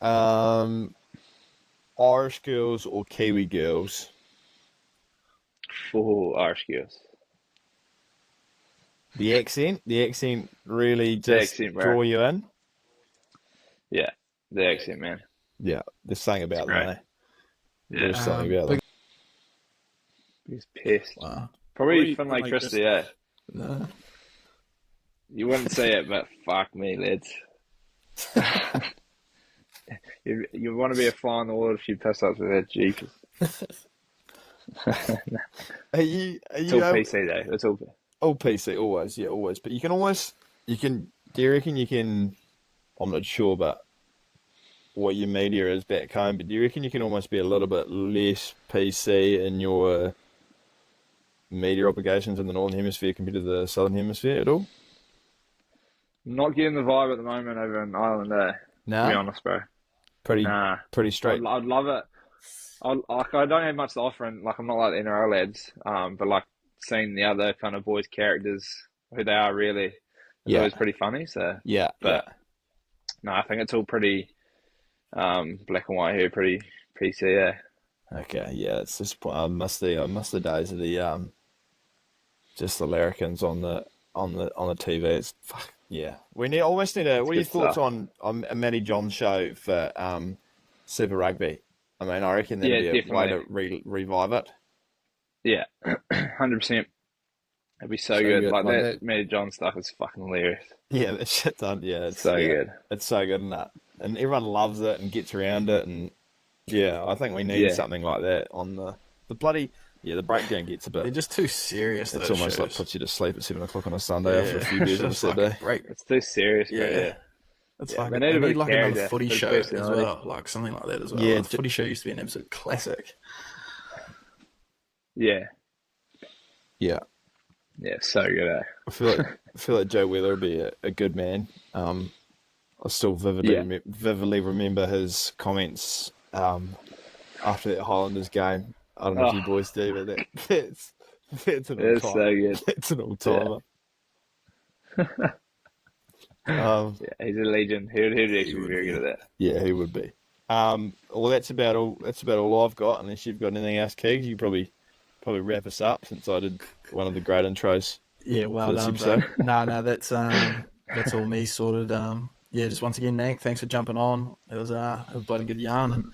bro. Irish girls or Kiwi girls? Full Irish girls. The accent really just draw you in? Yeah, the accent, man. Yeah, there's something about that, eh? Yeah. There's something about that. He's pissed. Wow. Probably from electricity, eh? No. You wouldn't say it, but fuck me, lads. You want to be a fly on the wall if you piss up with that jeepers. Are you it's all PC though. It's all PC, always, yeah, always. But do you reckon you can, I'm not sure about what your media is back home, but do you reckon you can almost be a little bit less PC in your media obligations in the Northern Hemisphere compared to the Southern Hemisphere at all? Not getting the vibe at the moment over in Ireland there. No? To be honest, bro. Pretty straight. I'd love it. I don't have much to offer, and I'm not like the NRL lads, but seeing the other kind of boys' characters, who they are really, is always pretty funny. So no, I think it's all pretty black and white here, pretty PC. Yeah. Okay, yeah, it's just I miss the days of the just the larrikins on the TV. It's fuck yeah. We almost need a. What are your thoughts on a Matty John show for Super Rugby? I mean, I reckon that'd be a way to revive it. Yeah, 100%. It'd be so good. Like that Matty John stuff is fucking hilarious. Yeah, that shit done. Yeah, it's so good. It's so good, and everyone loves it and gets around it, and yeah, I think we need something like that on the bloody. Yeah, the breakdown gets a bit. They're just too serious. It's almost like puts you to sleep at 7 o'clock on a Sunday after a few beers on a Saturday. It's too serious, bro. Yeah. It's like they need like another footy show as well, like something like that as well. Yeah, the footy show used to be an absolute classic. Yeah. Yeah. Yeah, so good. Eh? I feel like Joe Weather would be a good man. I still vividly remember his comments after that Highlanders game. I don't know if you boys do, but that's an all-timer. So good. It's an all-timer. Yeah. He's a legend. He'd actually be very good at that. Yeah, he would be. Well, that's about all I've got. Unless you've got anything else, Keegs, you probably wrap us up since I did one of the great intros. Yeah, well done, bro. No, that's all me sorted. Yeah, just once again, Nank, thanks for jumping on. It was a bloody good yarn, and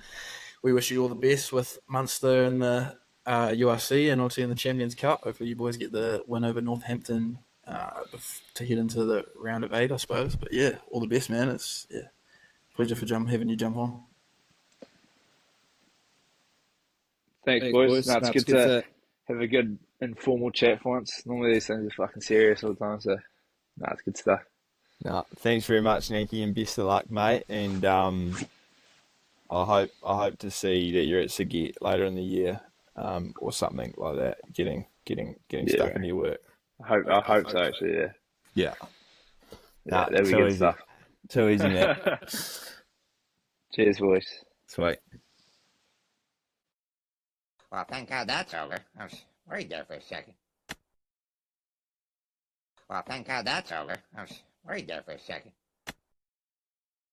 we wish you all the best with Munster and the URC, and obviously in the Champions Cup. Hopefully, you boys get the win over Northampton to head into the round of 8, I suppose. But yeah, all the best, man. It's pleasure for having you jump on. Thanks, boys. No, it's good to have a good informal chat for once. Normally these things are fucking serious all the time, so no, it's good stuff. No, thanks very much, Nanky, and best of luck, mate. And I hope to see that you're at Sigget later in the year, or something like that. Getting stuck into your work. I hope so, actually. Yeah. Yeah. Nah, that'd be good stuff. Too easy, man. Cheers, boys. Sweet. Well, thank God that's over. I was worried there for a second. Well, thank God that's over. I was worried there for a second.